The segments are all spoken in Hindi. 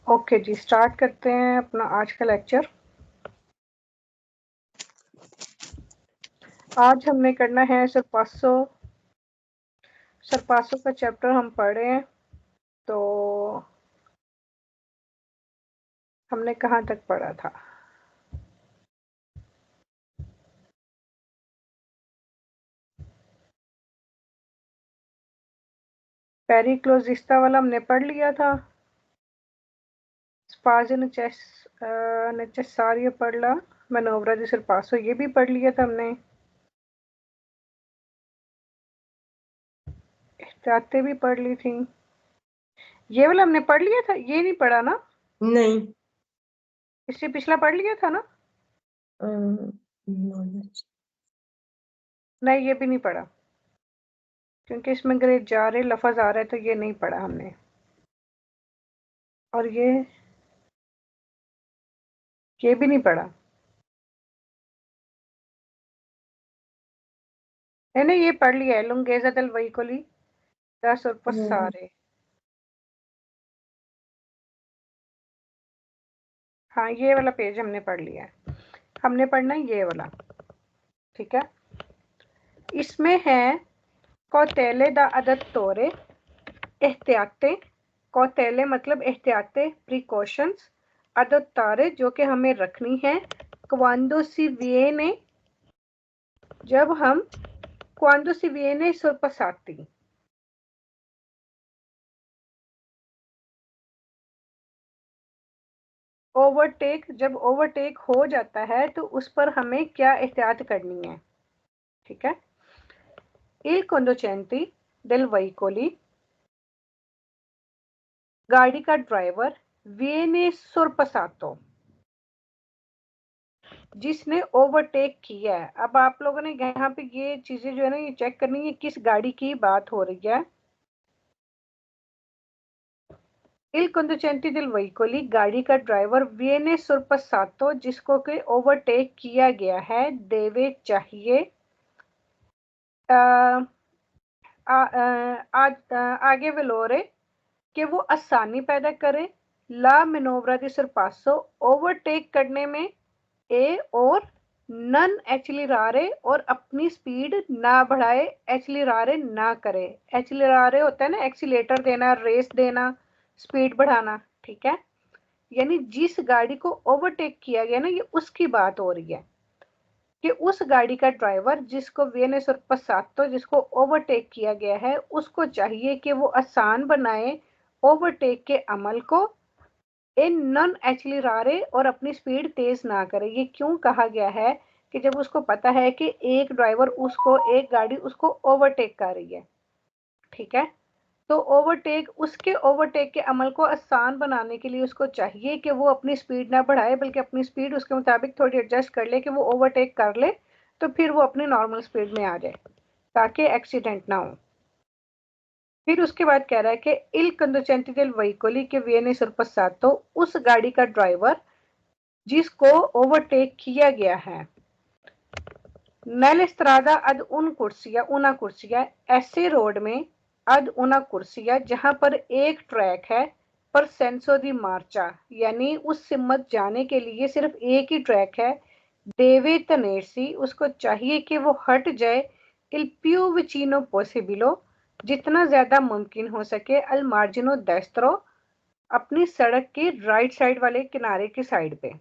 ओके जी, स्टार्ट करते हैं अपना आज का लेक्चर। आज हमने करना है सरपासो। सरपासो का चैप्टर हम पढ़ रहे हैं। तो हमने कहाँ तक पढ़ा था? पेरिक्लोजिस्ता वाला हमने पढ़ लिया था। स्पार्ज नेसेसारियो पढ़ ला। मैनोवरा दी सरपासो ये भी पढ़ लिया था हमने। एहतियातें भी पढ़ ली थी। ये वाला हमने पढ़ लिया था, ये नहीं पढ़ा ना? नहीं। इससे पिछला पढ़ लिया था ना? नहीं, ये भी नहीं पढ़ा, क्योंकि इसमें ग्रेड जा रहे लफज आ रहा है, तो ये नहीं पढ़ा हमने। और ये भी नहीं पढ़ा। नहीं, ये पढ़ लिया है, लुंगेजा del veicoli da sorpassare। हाँ, ये वाला पेज हमने पढ़ लिया है। हमने पढ़ना है ये वाला, ठीक है। इसमें है कौतेले दा अदत्तोरे, एहतियातें। कौतेले मतलब एहतियातें, प्रिकॉशंस। अदत्तारे जो कि हमें रखनी है। क्वांडो सी विएने, जब हम क्वांडो सी विएने sorpassati। ओवरटेक, जब ओवरटेक हो जाता है तो उस पर हमें क्या एहतियात करनी है, ठीक है। Il conducente del veicoli, गाड़ी का ड्राइवर, viene sorpassato, जिसने ओवरटेक किया है। अब आप लोगों ने यहाँ पे ये चीजें जो है ना, ये चेक करनी है किस गाड़ी की बात हो रही है। Il conducente del veicoli, गाड़ी का ड्राइवर, viene sorpassato, जिसको के ओवरटेक किया गया है, देवे चाहिए। आगे वेलोरे, कि वो आसानी पैदा करे। ला मिनोवरा दी सरपासो, ओवरटेक करने में। ए और नन एक्चलिरारे, और अपनी स्पीड ना बढ़ाए, एक्चलिरारे ना करे। एक्चलिरारे होता है ना, एक्सीलेटर देना, रेस देना, स्पीड बढ़ाना, ठीक है। यानी जिस गाड़ी को ओवरटेक किया गया ना, ये उसकी बात हो रही है कि उस गाड़ी का ड्राइवर जिसको विएने sorpassato, जिसको ओवरटेक किया गया है, उसको चाहिए कि वो आसान बनाए ओवरटेक के अमल को। इन नॉन एक्चलिरारे, और अपनी स्पीड तेज ना करे। ये क्यों कहा गया है? कि जब उसको पता है कि एक ड्राइवर उसको, एक गाड़ी उसको ओवरटेक कर रही है, ठीक है। तो उसके ओवरटेक के अमल को आसान बनाने के लिए उसको चाहिए कि वो अपनी स्पीड ना बढ़ाए, बल्कि अपनी स्पीड उसके मुताबिक थोड़ी एडजस्ट कर ले कि वो ओवरटेक कर ले, तो फिर वो अपनी नॉर्मल स्पीड में आ जाए, ताकि एक्सीडेंट ना हो। फिर उसके बाद कह रहा है कि इल कंडुचेंटी del veicoli के viene sorpassato, उस गाड़ी का ड्राइवर जिसको ओवरटेक किया गया है। नैलस्त्रादा अद उन कुर्सिया उना कुर्सिया, ऐसे रोड में, अद उना कुर्सिया जहां पर एक ट्रैक है, पर सेंसो दी मार्चा, यानी उस सिमत जाने के लिए सिर्फ एक ही ट्रैक है। देवे तनेसी, उसको चाहिए कि वो हट जाए। इल पियो विचिनो पॉसिबिलो, जितना ज्यादा मुमकिन हो सके। अल मार्जिनो डेस्त्रो, अपनी सड़क के राइट साइड वाले किनारे की साइड पे।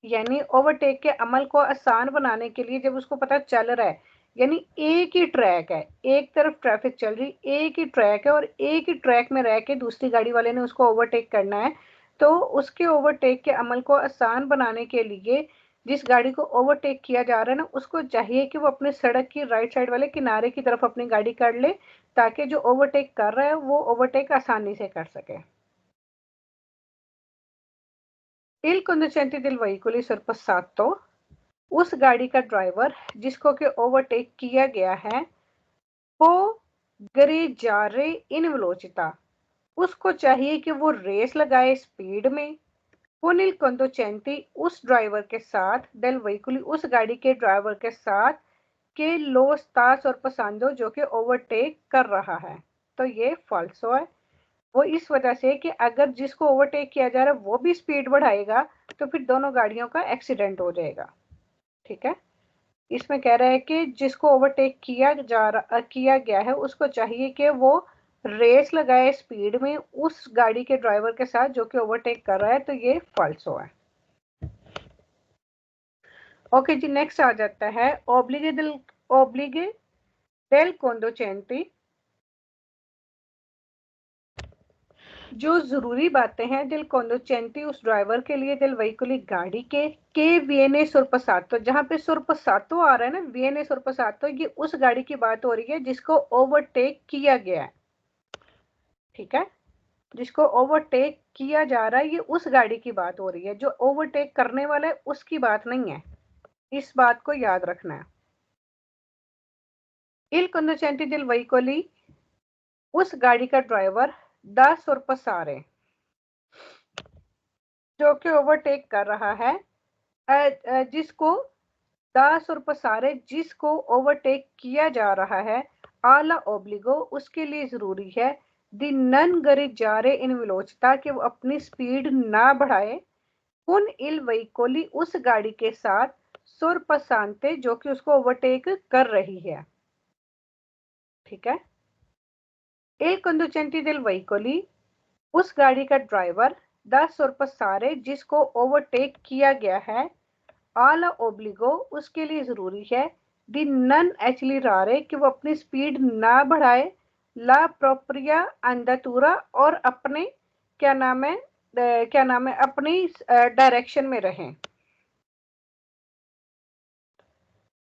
यानी ओवरटेक के अमल को आसान बनाने के लिए जब उसको पता चल रहा है, यानी एक ही ट्रैक है, एक तरफ ट्रैफिक चल रही, एक ही ट्रैक है, और एक ही ट्रैक में रह के दूसरी गाड़ी वाले ने उसको ओवरटेक करना है, तो उसके ओवरटेक के अमल को आसान बनाने के लिए जिस गाड़ी को ओवरटेक किया जा रहा है ना, उसको चाहिए कि वो अपने सड़क की राइट साइड वाले किनारे की तरफ अपनी गाड़ी कर ले, ताकि जो ओवरटेक कर रहा है वो ओवरटेक आसानी से कर सके। Il conducente del veicolo sorpassato, उस गाड़ी का ड्राइवर जिसको कि ओवरटेक किया गया है, वो गरीजारे इन वेलोचिता, उसको चाहिए कि वो रेस लगाए स्पीड में। पुनिल कंदोचेंटी, उस ड्राइवर के साथ, डेल वेहिकुली, उस गाड़ी के ड्राइवर के साथ, के लोस्तास और पसांदो, जो कि ओवरटेक कर रहा है। तो ये फाल्सो है। वो इस वजह से कि अगर जिसको ओवरटेक किया जा रहा है वो भी स्पीड बढ़ाएगा तो फिर दोनों गाड़ियों का एक्सीडेंट हो जाएगा। ठीक है, इसमें कह रहा है कि जिसको ओवरटेक किया गया है उसको चाहिए कि वो रेस लगाए स्पीड में उस गाड़ी के ड्राइवर के साथ जो कि ओवरटेक कर रहा है, तो ये फाल्सो है। ओके जी, नेक्स्ट आ जाता है ओब्लिगे डेल कॉन्डोचेंटी। जो जरूरी बातें हैं दिल कॉन्डोचेंटी उस ड्राइवर के लिए दिल वहीकुली गाड़ी के वीएनए सुरपसातो, जहां पे सुरपसातो आ रहा है ना, वीएनए सुरपसातो, ये उस गाड़ी की बात हो रही है जिसको ओवरटेक किया गया है। ठीक है, जिसको ओवरटेक किया जा रहा है ये उस गाड़ी की बात हो रही है, जो ओवरटेक करने वाला है उसकी बात नहीं है। इस बात को याद रखना है। इल कॉन्डोचेंटी दिल वहीकुली उस गाड़ी का ड्राइवर दा सुरपसारे जो कि ओवरटेक कर रहा है, जिसको सुरपसारे जिसको ओवरटेक किया जा रहा है आला ओब्लिगो, उसके लिए जरूरी है दी नन गरिजारे इन विलोचता कि वो अपनी स्पीड ना बढ़ाए उन इल वहीकोली उस गाड़ी के साथ सुरपसांते जो कि उसको ओवरटेक कर रही है। ठीक है, इल कंदुचेंटी दिल वहीकोली उस गाड़ी का ड्राइवर द सुरपसारे जिसको ओवरटेक किया गया है आला ओब्लिगो, उसके लिए जरूरी है दी नन एक्सिलरारे कि वो अपनी स्पीड ना बढ़ाए, ला प्रोप्रिया अंदातुरा और अपने क्या नाम है अपनी डायरेक्शन में रहें।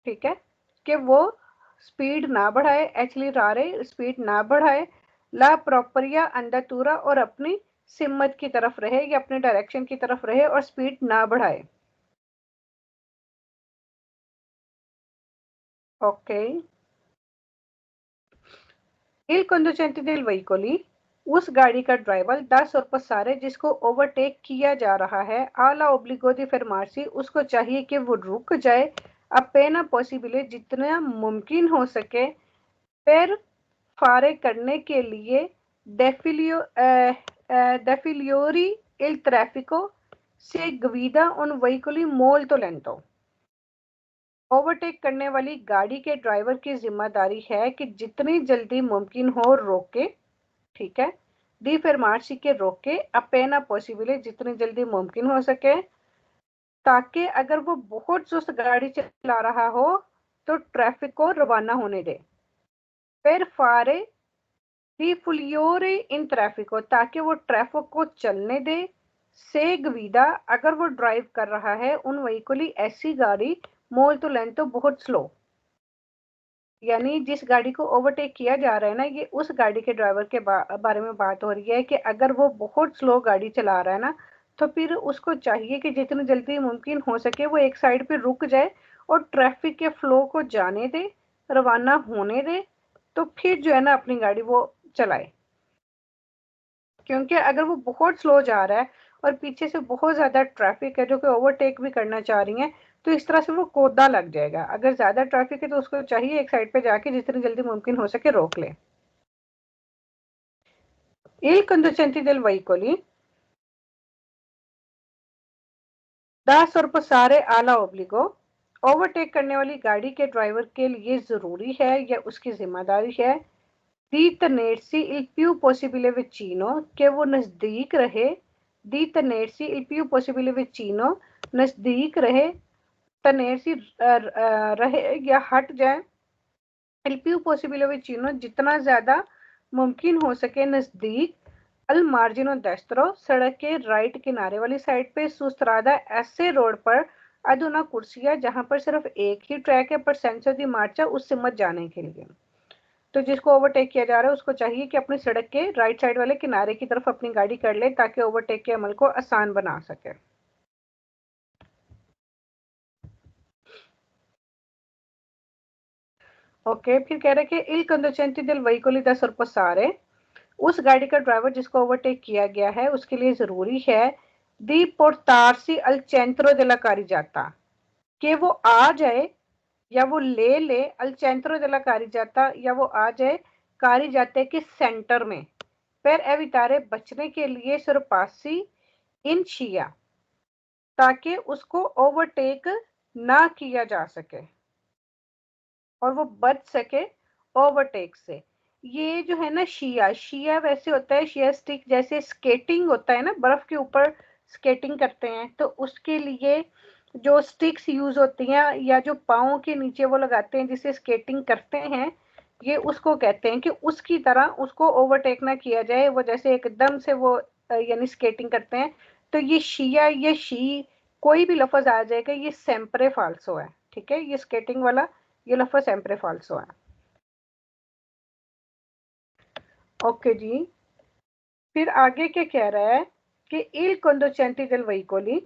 ठीक है, कि वो स्पीड ना बढ़ाए, एक्सिलरारे स्पीड ना बढ़ाए, ला प्रोप्रिया अंदातुरा और अपनी सिमत की तरफ रहे या अपने डायरेक्शन की तरफ रहे और स्पीड ना बढ़ाए। Okay, il conducente del veicoli उस गाड़ी का ड्राइवर 10 और पसारे जिसको ओवरटेक किया जा रहा है आला ओब्लिगो दी फरमासी, उसको चाहिए कि वो रुक जाए अपेना पॉसिबले जितना मुमकिन हो सके फिर फारे करने के लिए डेफिलियोरी इल ट्रैफिको से गवीदा उन वहीकुली मोल्तो लेंतो। ओवरटेक करने वाली गाड़ी के ड्राइवर की जिम्मेदारी है कि जितनी जल्दी मुमकिन हो रोके। ठीक है, दी फरमासी के रोके अपेना पॉसिबल जितनी जल्दी मुमकिन हो सके, ताकि अगर वो बहुत सुस्त गाड़ी चला रहा हो तो ट्रैफिक को रवाना होने दे। फिर फारे दी फुलियोरे इन ट्रैफिको, ताकि वो ट्रैफिक को चलने दे। से गवीदा अगर वो ड्राइव कर रहा है उन वहीकुली ऐसी गाड़ी मोल तो लें तो बहुत स्लो, यानी जिस गाड़ी को ओवरटेक किया जा रहा है ना, ये उस गाड़ी के ड्राइवर के बारे में बात हो रही है कि अगर वो बहुत स्लो गाड़ी चला रहा है ना, तो फिर उसको चाहिए कि जितनी जल्दी मुमकिन हो सके वो एक साइड पे रुक जाए और ट्रैफिक के फ्लो को जाने दे, रवाना होने दे, तो फिर जो है ना अपनी गाड़ी वो चलाए। क्योंकि अगर वो बहुत स्लो जा रहा है और पीछे से बहुत ज्यादा ट्रैफिक है जो कि ओवरटेक भी करना चाह रही है, तो इस तरह से वो कोदा लग जाएगा। अगर ज्यादा ट्रैफिक है तो उसको चाहिए एक साइड पे जाके जितनी जल्दी मुमकिन हो सके रोक ले। Il conducente del veicoli da sorpassare alla obbligo, overtake करने वाली गाड़ी के ड्राइवर के लिए जरूरी है या उसकी जिम्मेदारी है दी tenersi il più possibile vicino कि वो नजदीक रहे, दी tenersi il più possibile vicino नजदीक रहे, tenersi रहे या हट जाए, il più possibile vicino जितना ज्यादा मुमकिन हो सके नजदीक, अल मार्जिनो डेस्ट्रो सड़क के राइट किनारे वाली साइड पे, सुस्त्रादा ऐसे रोड पर अधुना कुर्सिया जहां पर सिर्फ एक ही ट्रैक है पर सेंसर दी मार्चा उससे मत जाने के लिए। तो जिसको ओवरटेक किया जा रहा है उसको चाहिए कि अपनी सड़क के राइट साइड वाले किनारे की तरफ अपनी गाड़ी कर ले ताकि ओवरटेक के अमल को आसान बना सके। ओके, फिर कह रहे कि इल कंडोचेंटी दिल वेहिकली दा sorpassare उस गाड़ी का ड्राइवर जिसको ओवरटेक किया गया है उसके लिए जरूरी है दी पोर्टारसी अल चेंट्रो दे ला कारिजाता कि वो आ जाए या वो ले अल चेंट्रो दे ला कारिजाता या वो आ जाए कारिजाते के सेंटर में। per evitare बचने के लिए surpassi in scia, ताकि उसको ओवरटेक ना किया जा सके और वो बच सके ओवरटेक से। ये जो है ना शिया, शिया वैसे होता है, शिया स्टिक जैसे स्केटिंग होता है ना, बर्फ के ऊपर स्केटिंग करते हैं, तो उसके लिए जो स्टिक्स यूज होती हैं या जो पाँव के नीचे वो लगाते हैं जिसे स्केटिंग करते हैं, ये उसको कहते हैं कि उसकी तरह उसको ओवरटेक ना किया जाए, वो जैसे एकदम से वो यानी स्केटिंग करते हैं। तो ये शिया, ये शी कोई भी लफ्ज आ जाएगा, ये सेम्परे फाल्सो है। ठीक है, ये स्केटिंग वाला ये लफ्ज सेम्परे फाल्सो है। ओके जी, फिर आगे क्या कह रहा है कि इल conducente del veicoli,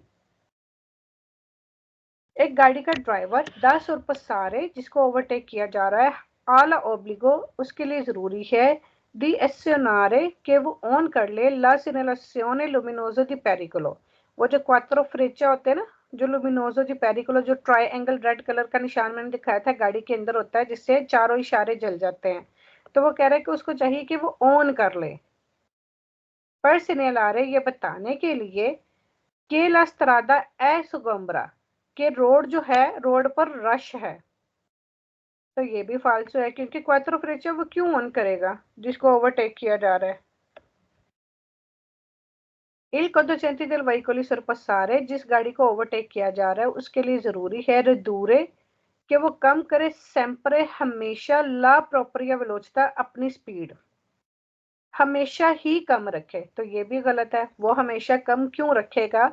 एक गाड़ी का ड्राइवर 10 और पसारे जिसको ओवरटेक किया जा रहा है आला ओब्लिगो, उसके लिए जरूरी है दी एस्योनारे के वो ऑन कर ले ला सिग्नलाzione luminosa di pericolo, वो जो क्वात्रो फ्रेचा होते हैं ना, जो लुमिनोजो दी पेरिकोलो, जो ट्राइंगल रेड कलर का निशान मैंने दिखाया था गाड़ी के अंदर होता है जिससे चारों इशारे जल जाते हैं, तो वो कह रहा है कि उसको चाहिए कि वो ऑन कर ले। पर सिग्नलारे ये बताने के लिए के ला स्त्रादा ए सुगम्बरा, के रोड जो है रोड पर रश है, तो ये भी फालतू है क्योंकि क्वात्रो फ्रेचा वो क्यों ऑन करेगा जिसको ओवरटेक किया जा रहा है। इल conducente del veicoli sorpassare, जिस गाड़ी को ओवरटेक किया जा रहा है उसके लिए जरूरी है redurre, कि वो कम करे sempre हमेशा ला propria velocità, अपनी स्पीड हमेशा ही कम रखे, तो ये भी गलत है। वो हमेशा कम क्यों रखेगा,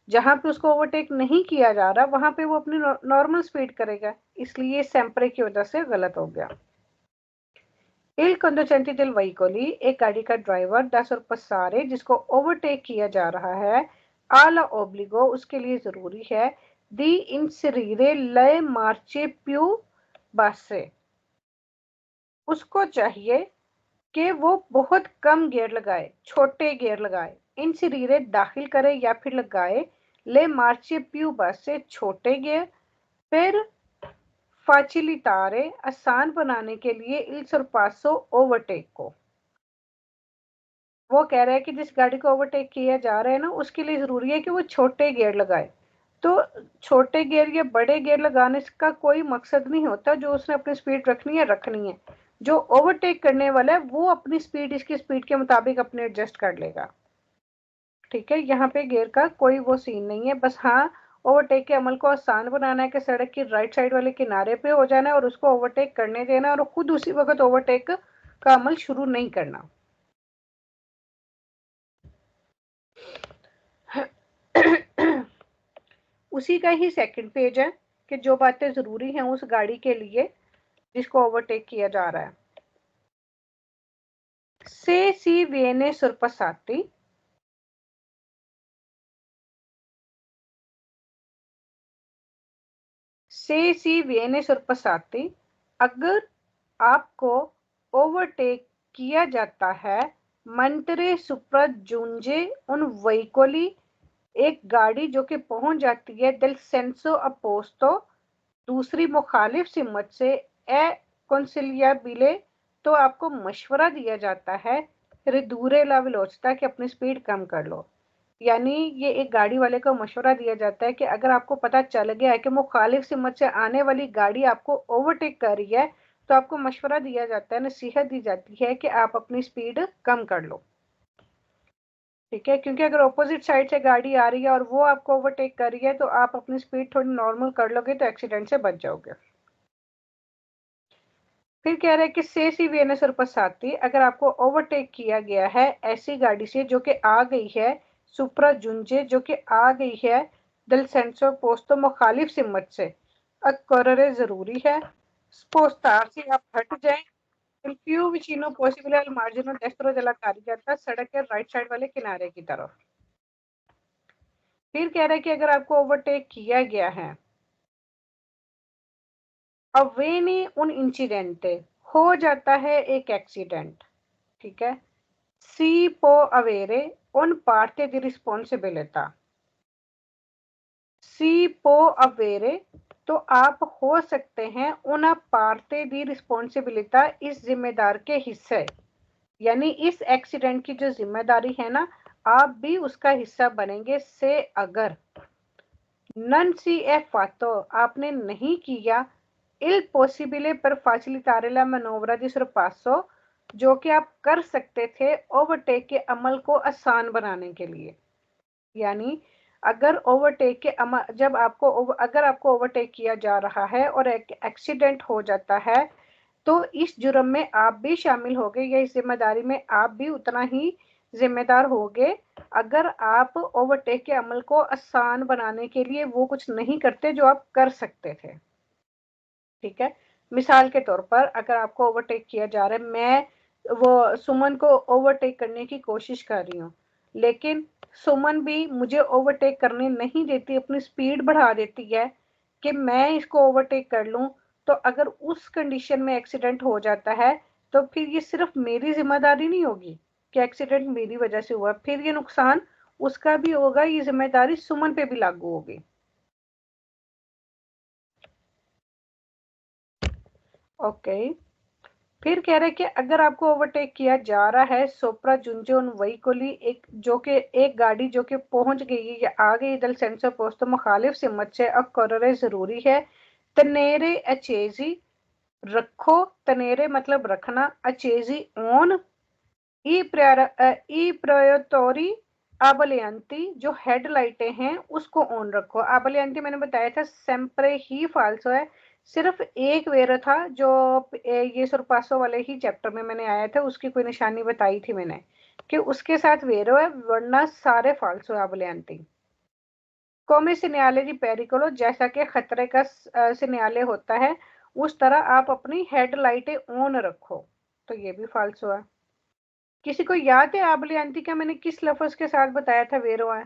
जहां पे उसको ओवरटेक नहीं किया जा रहा वहां पे वो अपनी नॉर्मल स्पीड करेगा, इसलिए सेम्परे की वजह से गलत हो गया। इल conducente del veicoli, एक गाड़ी का ड्राइवर 10 और पसारे जिसको ओवरटेक किया जा रहा है आला ओब्लिगो, उसके लिए जरूरी है दी इंसरीरे ले मार्चे प्यू बासे, उसको चाहिए कि वो बहुत कम गियर लगाए, छोटे गियर लगाए, इंसरीरे दाखिल करे या फिर लगाए ले मार्चे प्यू बासे, छोटे गियर, फिर फाचिलितारे, आसान बनाने के लिए इल सरपासो, ओवरटेक को। वो कह रहा है कि जिस गाड़ी को ओवरटेक किया जा रहा है ना उसके लिए जरूरी है कि वो छोटे गियर लगाए, तो छोटे गियर या बड़े गियर लगाने का कोई मकसद नहीं होता, जो उसने अपनी स्पीड रखनी है रखनी है, जो ओवरटेक करने वाला है वो अपनी स्पीड इसकी स्पीड के मुताबिक अपने एडजस्ट कर लेगा। ठीक है, यहाँ पे गियर का कोई वो सीन नहीं है, बस हाँ ओवरटेक के अमल को आसान बनाना है कि सड़क की राइट साइड वाले किनारे पे हो जाना है और उसको ओवरटेक करने देना और खुद उसी वक्त ओवरटेक का अमल शुरू नहीं करना। उसी का ही सेकंड पेज है कि जो बातें जरूरी हैं उस गाड़ी के लिए जिसको ओवरटेक किया जा रहा है। से सी वेने सुरपसाती, से सी वेने सुरपसाती, अगर आपको ओवरटेक किया जाता है मंतरे सुप्रजूंजे उन वहीकोली, एक गाड़ी जो कि पहुंच जाती है दिल सेंसो अपोस्तो, दूसरी मुखालिफ सिमत से ए कंसिलियाबिले, तो आपको मशवरा दिया जाता है रिदूरे ला वेलोसिटा कि अपनी स्पीड कम कर लो। यानी ये एक गाड़ी वाले को मशवरा दिया जाता है कि अगर आपको पता चल गया है कि मुखालिफ सिमत से आने वाली गाड़ी आपको ओवरटेक कर रही है, तो आपको मशवरा दिया जाता है, नसीहत दी जाती है कि आप अपनी स्पीड कम कर लो। ठीक है, क्योंकि अगर ऑपोजिट साइड से गाड़ी आ रही है और वो आपको ओवरटेक कर रही है तो आप अपनी स्पीड थोड़ी नॉर्मल कर लोगे तो एक्सीडेंट से बच जाओगे। फिर कह रहे हैं कि से सी वीएनएस और पसाती, अगर आपको ओवरटेक किया गया है ऐसी गाड़ी से जो कि आ गई है सुप्रा जुंजे, जो कि आ गई है दल सेंसो पोस्तो मुखालिफ सिमत से, अक्कोररे जरूरी है स्पोस्तार से आप हट जाएं, il più vicino possibile al margine destro della carreggiata, सड़क के राइट साइड वाले किनारे की तरफ। फिर कह रहा है कि अगर आपको ओवरटेक किया गया है अवेनी उन इंसिडेंटे, हो जाता है एक एक्सीडेंट, ठीक है, सी पो अवेरे उन पार्टे दी रिस्पॉन्सिबिलिटा, सी पो अवेरे, तो आप हो सकते हैं उन पार्टे दी रिस्पॉन्सिबिलिटा, इस जिम्मेदार के हिस्से, यानी इस एक्सीडेंट की जो जिम्मेदारी है ना, आप भी उसका हिस्सा बनेंगे। से अगर नन सी ए फातो, आपने नहीं किया इल पॉसिबले पर facilitare la manovra di sorpasso, जो कि आप कर सकते थे ओवरटेक के अमल को आसान बनाने के लिए। यानी अगर ओवरटेक के जब आपको अगर आपको ओवरटेक किया जा रहा है और एक एक्सीडेंट हो जाता है, तो इस जुर्म में आप भी शामिल होंगे या इस जिम्मेदारी में आप भी उतना ही जिम्मेदार होंगे, अगर आप ओवरटेक के अमल को आसान बनाने के लिए वो कुछ नहीं करते जो आप कर सकते थे। ठीक है, मिसाल के तौर पर अगर आपको ओवरटेक किया जा रहा है, मैं वो सुमन को ओवरटेक करने की कोशिश कर रही हूँ, लेकिन सुमन भी मुझे ओवरटेक करने नहीं देती, अपनी स्पीड बढ़ा देती है कि मैं इसको ओवरटेक कर लूं। तो अगर उस कंडीशन में एक्सीडेंट हो जाता है, तो फिर ये सिर्फ मेरी जिम्मेदारी नहीं होगी कि एक्सीडेंट मेरी वजह से हुआ, फिर ये नुकसान उसका भी होगा, ये जिम्मेदारी सुमन पे भी लागू होगी। ओके, फिर कह रहे कि अगर आपको ओवरटेक किया जा रहा है सोप्रा जुंजोन वहीकोली, एक जो कि एक गाड़ी जो कि पहुंच गई है या आ गई दल सेंसर पोस्ट, तो मुखालिफ सिमत से अकोरे जरूरी है तनेरे अचेजी रखो, तनेरे मतलब रखना, अचेजी ऑन ई प्रयोतोरी आबलियांती, जो हेडलाइटें हैं उसको ऑन रखो। आबलियांती मैंने बताया था सेम्परे ही फाल्सो है, सिर्फ एक वेरो था जो ये सुरपासो वाले ही चैप्टर में मैंने आया था, उसकी कोई निशानी बताई थी मैंने कि उसके साथ वेरो है, वरना सारे फाल्सो है आबलियांती। कौमी सिन्याले दी पेरिकोलो, जैसा कि खतरे का सिन्याले होता है उस तरह आप अपनी हेडलाइटें ऑन रखो, तो ये भी फाल्सो है। किसी को याद है आबलियांती का मैंने किस लफ्ज के साथ बताया था वेरो है?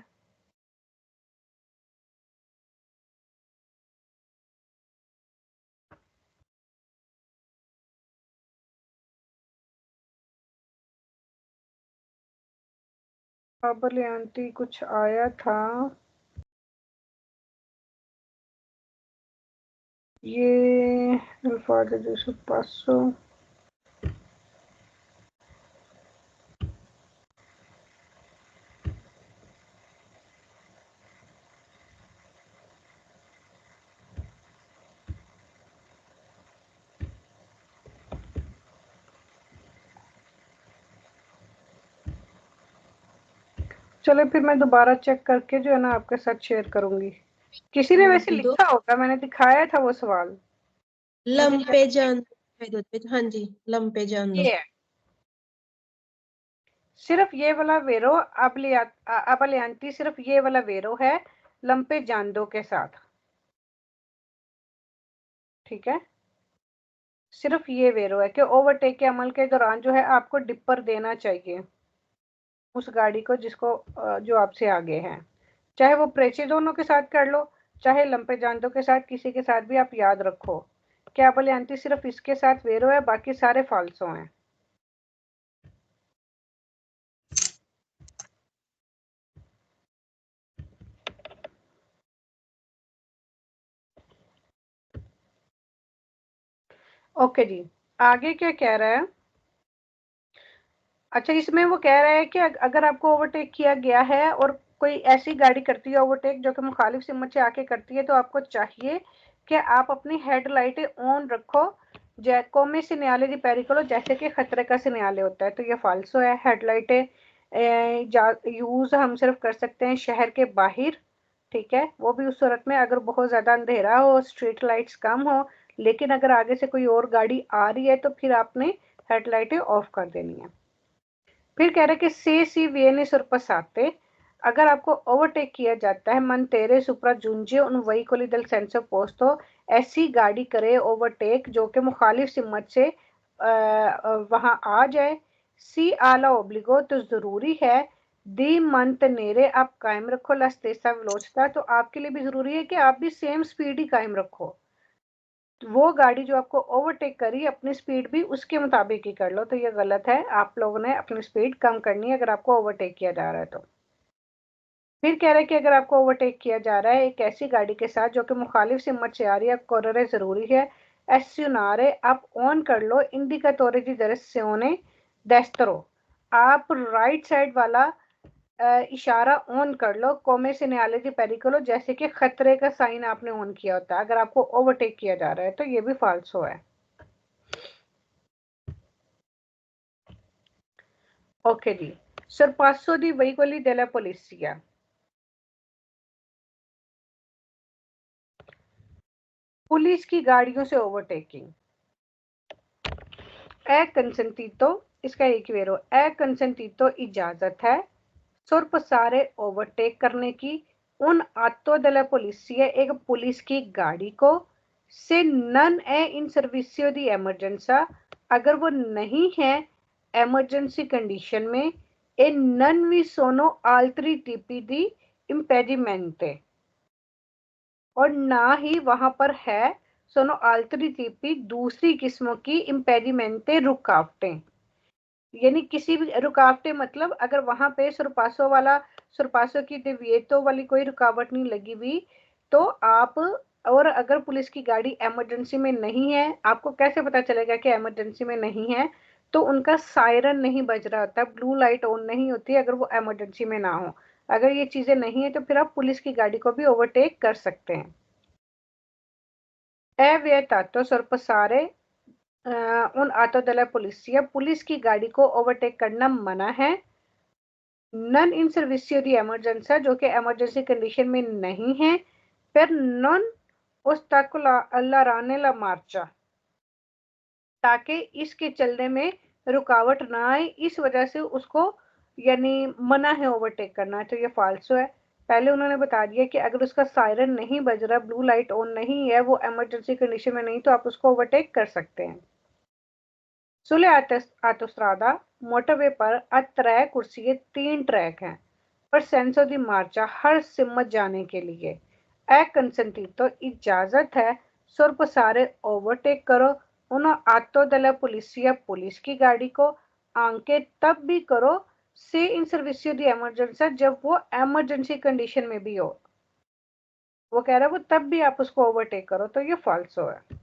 आबलियांती कुछ आया था, ये अल्फाज यूसुफ पासो, चलो फिर मैं दोबारा चेक करके जो है ना आपके साथ शेयर करूंगी। किसी ने वैसे लिखा होगा, मैंने दिखाया था वो सवाल। लंपे जान दो, हाँ जी लंपे जान दो। ये है सिर्फ ये वाला वेरो अबलियांती, सिर्फ ये वाला वेरो है लंपे जांदो के साथ। ठीक है, सिर्फ ये वेरो है कि ओवरटेक के अमल के दौरान जो है आपको डिपर देना चाहिए उस गाड़ी को जिसको जो आपसे आगे है, चाहे वो प्रेचे दोनों के साथ कर लो, चाहे लंपे जानदो के साथ, किसी के साथ भी आप याद रखो क्या बलियांती सिर्फ इसके साथ वेरो है, बाकी सारे फाल्सो हैं। ओके जी, आगे क्या कह रहा है? अच्छा, इसमें वो कह रहा है कि अगर आपको ओवरटेक किया गया है और कोई ऐसी गाड़ी करती है ओवरटेक जो कि मुखालिफ सिमत से आके करती है, तो आपको चाहिए कि आप अपनी हेडलाइटें ऑन रखो, कौमे सिन्याले दी पेरिकोलो, जैसे कि खतरे का सिन्याले होता है। तो ये फाल्सो है। हेडलाइटें यूज हम सिर्फ कर सकते हैं शहर के बाहर, ठीक है, वो भी उस सूरत में अगर बहुत ज्यादा अंधेरा हो, स्ट्रीट लाइट्स कम हो, लेकिन अगर आगे से कोई और गाड़ी आ रही है तो फिर आपने हेडलाइटें ऑफ कर देनी है। फिर कह रहे कि से सी viene sorpassate, अगर आपको ओवरटेक किया जाता है मन तेरे सुपरा जूंजे उन वहीकोली दल सेंसर पोस्तो, ऐसी गाड़ी करे ओवरटेक जो कि मुखालिफ सिमत से वहां आ जाए, सी आला ओब्लिगो, तो जरूरी है दी मन तनेरे आप कायम रखो लस्तेसा वेलोसिटा, तो आपके लिए भी जरूरी है कि आप भी सेम स्पीड ही कायम रखो, वो गाड़ी जो आपको ओवरटेक करी अपनी स्पीड भी उसके मुताबिक ही कर लो। तो ये गलत है, आप लोगों ने अपनी स्पीड कम करनी है अगर आपको ओवरटेक किया जा रहा है तो। फिर कह रहे हैं कि अगर आपको ओवरटेक किया जा रहा है एक ऐसी गाड़ी के साथ जो कि मुखालिफ सिमत से आ रही है, कोररे जरूरी है एस्यूनारे आप ऑन कर लो इंडिकेटोरे दी direzione, destro, आप राइट साइड वाला इशारा ऑन कर लो, come segnale di pericolo, जैसे कि खतरे का साइन आपने ऑन किया होता है अगर आपको ओवरटेक किया जा रहा है, तो ये भी फाल्सो है। ओके जी, sorpasso di veicoli della polizia, police की गाड़ियों से ओवरटेकिंग। ए कंसेंटीतो, इसका एक वेरो, ए कंसेंटीतो इजाजत है sorpassare ओवरटेक करने की, उन आतो della polizia, एक पुलिस की गाड़ी को, से नन ए इन सर्विसियो दी एमरजेंसा, अगर वो नहीं है एमरजेंसी कंडीशन में, ए नन वी सोनो आल्तरी टिपी दी इम्पेडिमेंटे, और ना ही वहां पर है सोनो आल्तरी टिपी दूसरी किस्मों की इम्पेडिमेंटे, रुकावटें। यानी किसी भी रुकावटें, मतलब अगर वहां पे सुरपासों की डिविएटो वाली कोई रुकावट नहीं लगी हुई, तो आप, और अगर पुलिस की गाड़ी इमरजेंसी में नहीं है, आपको कैसे पता चलेगा कि इमरजेंसी में नहीं है? तो उनका सायरन नहीं बज रहा होता, ब्लू लाइट ऑन नहीं होती अगर वो इमरजेंसी में ना हो। अगर ये चीजें नहीं है तो फिर आप पुलिस की गाड़ी को भी ओवरटेक कर सकते हैं। ए विetato sorpassare उन ऑटो della polizia, पुलिस की गाड़ी को ओवरटेक करना मना है। नन इन सर्विसियो दी एमरजेंसा, जो कि इमरजेंसी कंडीशन में नहीं है। फिर नॉन ओस्ताकुलाराने ला मार्चा, ताकि इसके चलने में रुकावट ना आए, इस वजह से उसको यानी मना है ओवरटेक करना, तो ये फाल्सो है। पहले उन्होंने बता दिया कि अगर उसका सायरन नहीं बज रहा, ब्लू लाइट ऑन नहीं है, वो इमरजेंसी कंडीशन में नहीं, तो आप उसको ओवरटेक कर सकते हैं। सुले autostrada, मोटरवे पर अत्रय कुर्सी 3 ट्रैक हैं, पर सेंसो दी मार्चा हर सिमत जाने के लिए ए कंसेंटीतो इजाजत है sorpassare ओवरटेक करो उन आतो della polizia, पुलिस की गाड़ी को, आंके तब भी करो से इन सर्विसियो दी एमरजेंसी, जब वो एमरजेंसी कंडीशन में भी हो। वो कह रहा है वो तब भी आप उसको ओवरटेक करो, तो ये फाल्सो है।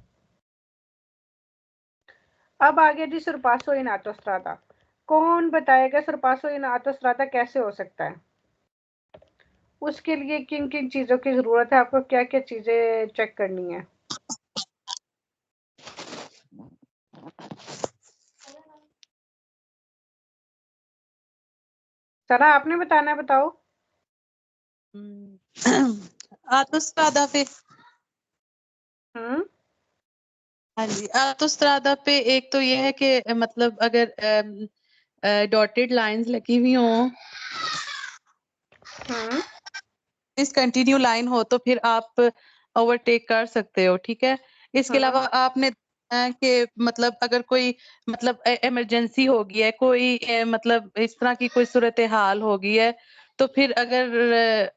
अब आ गया जी sorpasso in autostrada। कौन बताएगा sorpasso in autostrada कैसे हो सकता है? उसके लिए किन किन चीजों की जरूरत है, आपको क्या क्या चीजें चेक करनी है? सरा आपने बताना है, बताओ। autostrada पे, हम्म, हाँ जी, autostrada पे एक तो ये है कि मतलब अगर डॉटेड लाइंस लगी हुई हों, डिसकंटिन्यू लाइन हो, तो फिर आप ओवरटेक कर सकते हो, ठीक है। इसके अलावा आपने कि मतलब अगर कोई मतलब इमरजेंसी हो गई है, कोई मतलब इस तरह की कोई सूरत हाल हो गई है, तो फिर अगर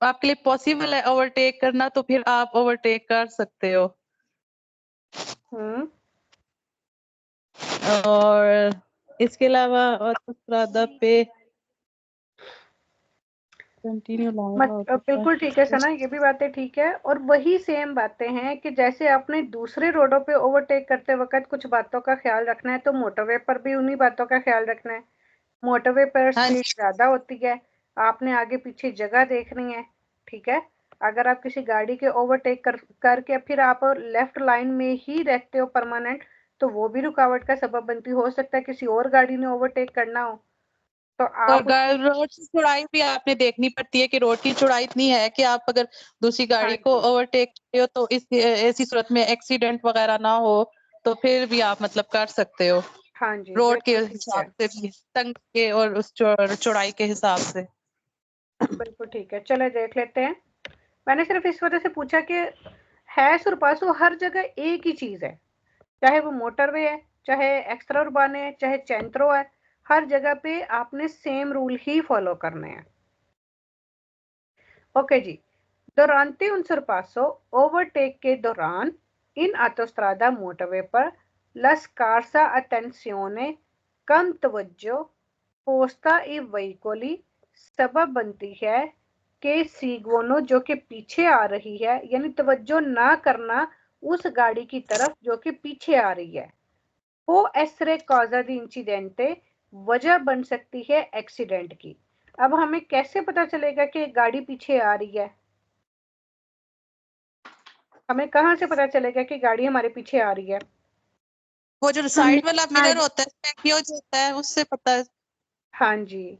आपके लिए पॉसिबल है ओवरटेक करना, तो फिर आप ओवरटेक कर सकते हो। और इसके अलावा autostrada पे कंटिन्यू लाइन होता बिल्कुल ठीक है सना, ये भी बातें ठीक है, और वही सेम बातें हैं कि जैसे आपने दूसरे रोडों पे ओवरटेक करते वक्त कुछ बातों का ख्याल रखना है, तो मोटरवे पर भी उन्हीं बातों का ख्याल रखना है। मोटरवे पर हाँ स्पीड जी, ज्यादा होती है, आपने आगे पीछे जगह देखनी है, ठीक है। अगर आप किसी गाड़ी के ओवरटेक करके फिर आप लेफ्ट लाइन में ही रहते हो परमानेंट, तो वो भी रुकावट का सबब बनती, हो सकता है किसी और गाड़ी ने ओवरटेक करना हो, तो आप उसको, रोड की चौड़ाई भी आपने देखनी पड़ती है कि रोड की चौड़ाई इतनी है कि आप अगर दूसरी हाँ गाड़ी को जी, ओवरटेक करते हो, तो इस ऐसी सूरत में एक्सीडेंट वगैरह ना हो, तो फिर भी आप मतलब कर सकते हो, हाँ जी, रोड के बिल्कुल ठीक हिसाब है, से भी, तंग के और उस चौड़ाई के हिसाब से। बिल्कुल ठीक है। चलो देख लेते हैं। मैंने सिर्फ इस वजह से पूछा कि है सुरपासो हर जगह एक ही चीज है, चाहे वो मोटरवे है, चाहे एक्स्ट्रा उर्बान है, चाहे चेंट्रो है, हर जगह पे आपने सेम रूल ही फॉलो करने हैं। ओके जी, durante un sorpasso, ओवरटेक के दौरान, इन autostrada मोटरवे पर, la scarsa attenzione, कम तवज्जो, पोस्ता ई veicoli, सबब बनती है कि सीगोनो, जो कि पीछे आ रही है, यानी तवज्जो ना करना उस गाड़ी की तरफ जो कि पीछे आ रही है, può essere causa di incidente, वजह बन सकती है एक्सीडेंट की। अब हमें कैसे पता चलेगा कि गाड़ी पीछे आ रही है? हमें कहाँ से पता चलेगा कि गाड़ी हमारे पीछे आ रही है? वो जो साइड वाला मिरर होता है स्पेक्यूज होता है, उससे पता है। हाँ जी,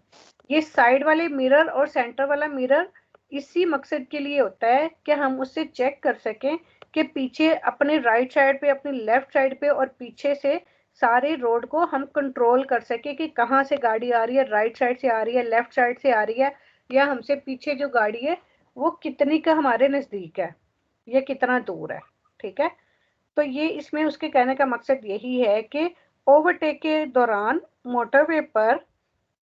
ये साइड वाले मिरर और सेंटर वाला मिरर इसी मकसद के लिए होता है कि हम उससे चेक कर सकें कि पीछे अपने राइट साइड पे, अपनी लेफ्ट साइड पे और पीछे से सारे रोड को हम कंट्रोल कर सके कि कहाँ से गाड़ी आ रही है, राइट साइड से आ रही है, लेफ्ट साइड से आ रही है, या हमसे पीछे जो गाड़ी है वो कितनी का हमारे नजदीक है या कितना दूर है। ठीक है, तो ये इसमें उसके कहने का मकसद यही है कि ओवरटेक के दौरान मोटरवे पर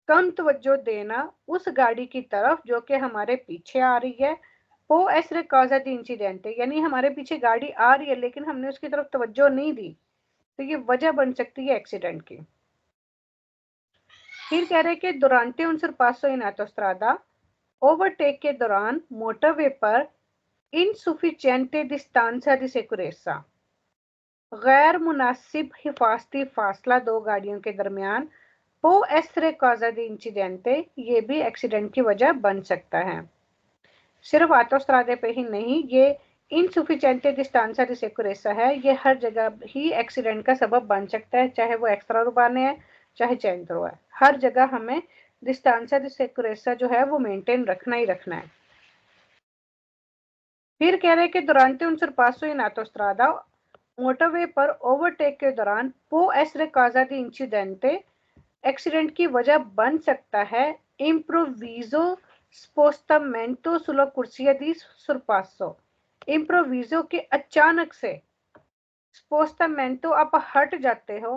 कम तवज्जो देना उस गाड़ी की तरफ जो कि हमारे पीछे आ रही है। वो ऐसे काजा दी इंसिडेंट, यानी हमारे पीछे गाड़ी आ रही है लेकिन हमने उसकी तरफ तवज्जो नहीं दी, तो ये वजह बन सकती है एक्सीडेंट की। फिर कह रहे कि दुरांते उन सरपासो इन autostrada, ओवरटेक के दौरान मोटरवे पर insufficiente distanza di sicurezza, गैर मुनासिब हिफाजती फासला दो गाड़ियों के दरमियान, पो एस्रे काजा दी इंसिडेंटे, ये भी एक्सीडेंट की वजह बन सकता है। सिर्फ ऑटोस्ट्रादे पे ही नहीं, ये इनसुफिशिएंटे डिस्टेंसा दी सिक्योरेसा है, ये हर जगह ही एक्सीडेंट का सबब बन सकता है, चाहे वो एक्स्ट्रा उर्बाने है चाहे चेंट्रो है, हर जगह हमें डिस्टेंसा दी सिक्योरेसा जो है वो मेंटेन रखना ही रखना है। फिर कह रहे हैं कि दुरांते उन सरपासो इन ऑटोस्ट्रादा, मोटरवे पर ओवरटेक के दौरान पो एस्रे काजा दी इंसिडेंटे, एक्सीडेंट की वजह बन सकता है इम्प्रोविजो स्पोस्टामेंटो सुlla corsia di sorpasso, इम्प्रोविजो के अचानक से, स्पोस्टामेंटो आप हट जाते हो,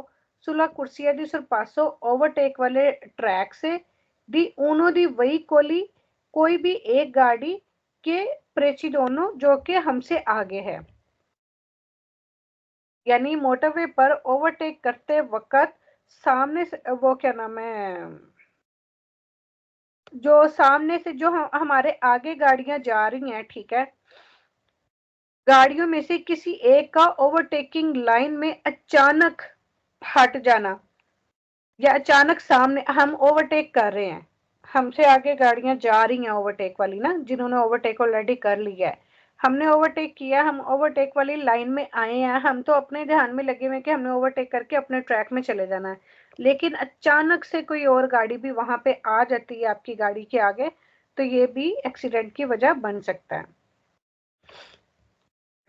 सुlla corsia di sorpasso ओवरटेक वाले ट्रैक से, दी उनो दी वही कोली, कोई भी एक गाड़ी के प्रेसिडोनो जो कि हमसे आगे है, यानी मोटरवे पर ओवरटेक करते वक्त सामने से वो क्या नाम है, जो सामने से जो हमारे आगे गाड़ियां जा रही हैं, ठीक है, गाड़ियों में से किसी एक का ओवरटेकिंग लाइन में अचानक हट जाना, या अचानक सामने हम ओवरटेक कर रहे हैं, हमसे आगे गाड़ियां जा रही हैं ओवरटेक वाली ना, जिन्होंने ओवरटेक ऑलरेडी कर लिया है, हमने ओवरटेक किया, हम ओवरटेक वाली लाइन में आए हैं, हम तो अपने ध्यान में लगे हुए कि हमने ओवरटेक करके अपने ट्रैक में चले जाना है, लेकिन अचानक से कोई और गाड़ी भी वहां पे आ जाती है आपकी गाड़ी के आगे, तो ये भी एक्सीडेंट की वजह बन सकता है।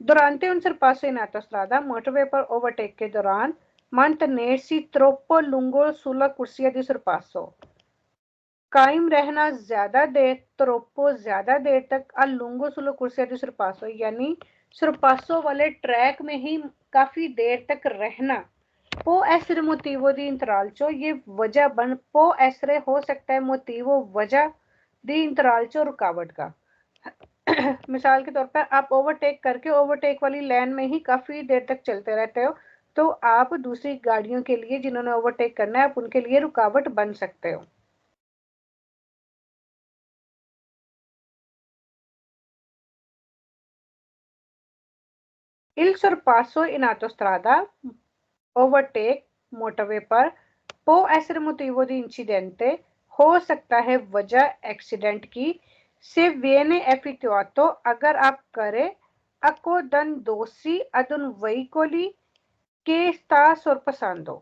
Durante un sorpasso in autostrada, motorway पर ओवरटेक के दौरान mantenersi troppo lungo sulla corsia di sorpasso, कायम रहना ज्यादा देर, त्रोप्पो ज्यादा देर तक, a lungo sulla corsia di sorpasso यानी sorpasso वाले ट्रैक में ही काफी देर तक रहना, पो एसरे मोटिवो दी इंतरालचो, ये वजह बन, पो एसरे हो सकता है मोटिवो वजह, दी इंतरालचो रुकावट का। मिसाल के तौर पर आप ओवरटेक करके ओवरटेक वाली लाइन में ही काफी देर तक चलते रहते हो, तो आप दूसरी गाड़ियों के लिए जिन्होंने ओवरटेक करना है आप उनके लिए रुकावट बन सकते हो। Il sorpasso in autostrada, overtake motorway पर, पो essere motivo di incidente, हो सकता है वजह एक्सीडेंट की, से viene effettuato, अगर आप करें, accodandosi ad un veicolo che sta sorpassando,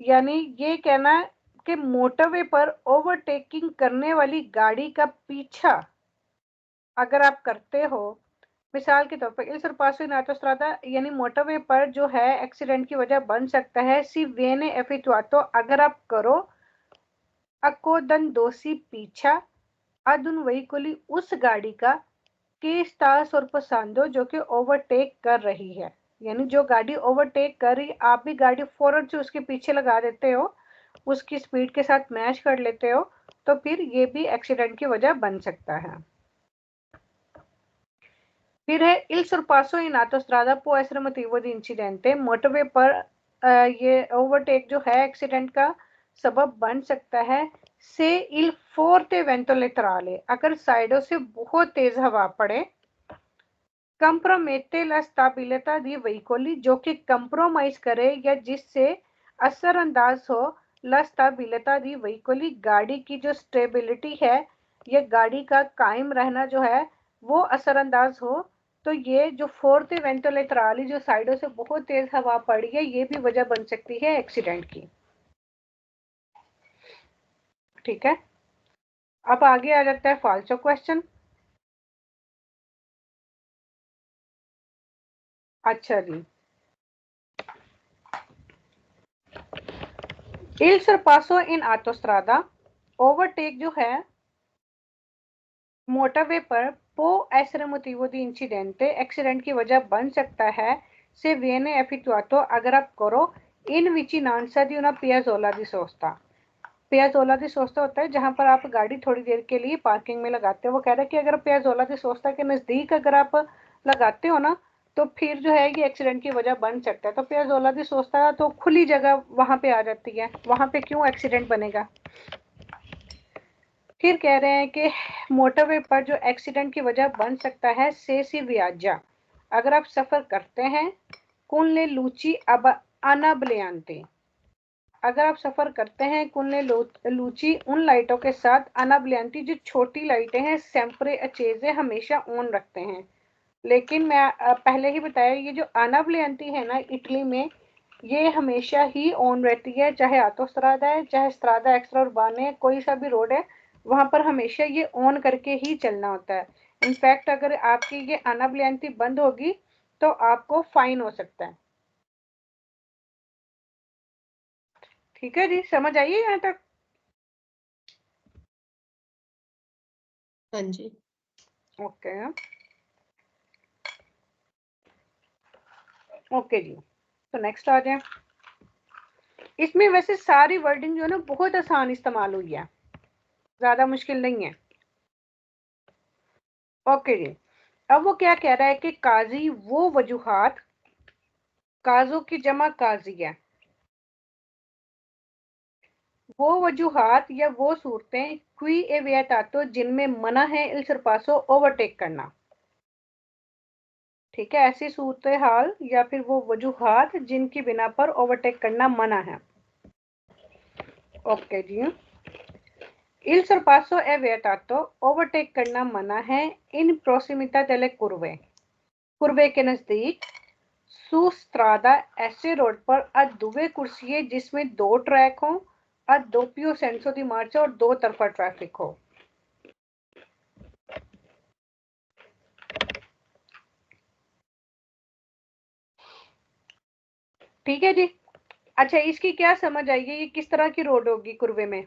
यानी ये कहना है कि मोटरवे पर ओवरटेकिंग करने वाली गाड़ी का पीछा अगर आप करते हो, मिसाल के तौर पर इल सरपासो इन ऑटोस्ट्रादा, यानी मोटरवे पर जो है एक्सीडेंट की वजह बन सकता है, सी वेने एफिटुआतो, अगर आप करो, अकोदंदोसी पीछा, अदुन वहीकुली उस गाड़ी का, के स्टास और पसंदो जो कि ओवरटेक कर रही है, यानी जो गाड़ी ओवरटेक कर रही, आप भी गाड़ी फौरन से उसके पीछे लगा देते हो, उसकी स्पीड के साथ मैच कर लेते हो, तो फिर ये भी एक्सीडेंट की वजह बन सकता है। फिर है इल sorpasso in autostrada può essere motivo di incidente, motorway पर ये ओवरटेक जो है एक्सीडेंट का सबब बन सकता है, से il forte vento laterale, अगर साइडों से बहुत तेज हवा पड़े, compromette la stabilità di veicoli, जो कि कंप्रोमाइज करे या जिससे असरअंदाज हो ला स्टेबिलिटा दी veicoli, गाड़ी की जो स्टेबिलिटी है या गाड़ी का कायम रहना जो है वो असरअंदाज हो। तो ये जो फोर्थ वेंटो लेटराली जो साइडों से बहुत तेज हवा पड़ी है ये भी वजह बन सकती है एक्सीडेंट की। ठीक है, अब आगे आ जाता है फाल्सो क्वेश्चन। अच्छा जी, il sorpasso in autostrada, overtake जो है मोटरवे पर पो essere motivo di incidente, accident की वजह बन सकता है से viene effettuato अगर आप करो in vicinanza di una piazzola di sosta। पियाजोला दी सोस्ता होता है जहां पर आप गाड़ी थोड़ी देर के लिए पार्किंग में लगाते हो। वो कह रहा है कि अगर पियाजोला दी सोस्ता के नजदीक अगर आप लगाते हो ना तो फिर जो है ये एक्सीडेंट की वजह बन सकता है। तो पियाजोला दी सोस्ता तो खुली जगह वहां पे आ जाती है, वहां पे क्यों एक्सीडेंट बनेगा। फिर कह रहे हैं कि मोटरवे पर जो एक्सीडेंट की वजह बन सकता है से सी वियाजा, अगर आप सफर करते हैं कुनले लूची अब अनाबलियांते, अगर आप सफर करते हैं कुनले लूची उन लाइटों के साथ अनाबलियांती जो छोटी लाइटें हैं सेम्परे अचेजे हमेशा ऑन रखते हैं। लेकिन मैं पहले ही बताया ये जो अनाबलियांती है ना इटली में ये हमेशा ही ऑन रहती है, चाहे ऑटोस्ट्रादा है चाहे स्ट्रादा एक्स्ट्रा उर्बान है, कोई सा भी रोड है वहां पर हमेशा ये ऑन करके ही चलना होता है। इनफैक्ट अगर आपकी ये अनाबलियांती बंद होगी तो आपको फाइन हो सकता है। ठीक है जी, समझ आइए यहाँ तक। हाँ जी। ओके ओके जी, तो नेक्स्ट आ जाए। इसमें वैसे सारी वर्डिंग जो है ना बहुत आसान इस्तेमाल हुई है, ज्यादा मुश्किल नहीं है। ओके जी, अब वो क्या कह रहा है कि काजी वो वजूहात, काजों की जमा काजी है, वो वजूहात या वो सूरतें क्वी ए वियतातो जिनमें मना है इल सरपासो ओवरटेक करना। ठीक है, ऐसी सूरत हाल या फिर वो वजूहात जिनकी बिना पर ओवरटेक करना मना है। ओके जी, इल सरपासो ए वियतातो ओवरटेक करना मना है इन प्रोसिमिता डेले कुर्वे, कुर्वे के नजदीक, सु स्ट्रादा ऐसे रोड पर अ दुवे कुर्सिये जिसमें दो ट्रैक हो, अ दोपियो सेंसो दी मार्च और दो तरफा ट्रैफिक हो। ठीक है जी, अच्छा इसकी क्या समझ आई है, ये किस तरह की रोड होगी कुर्वे में।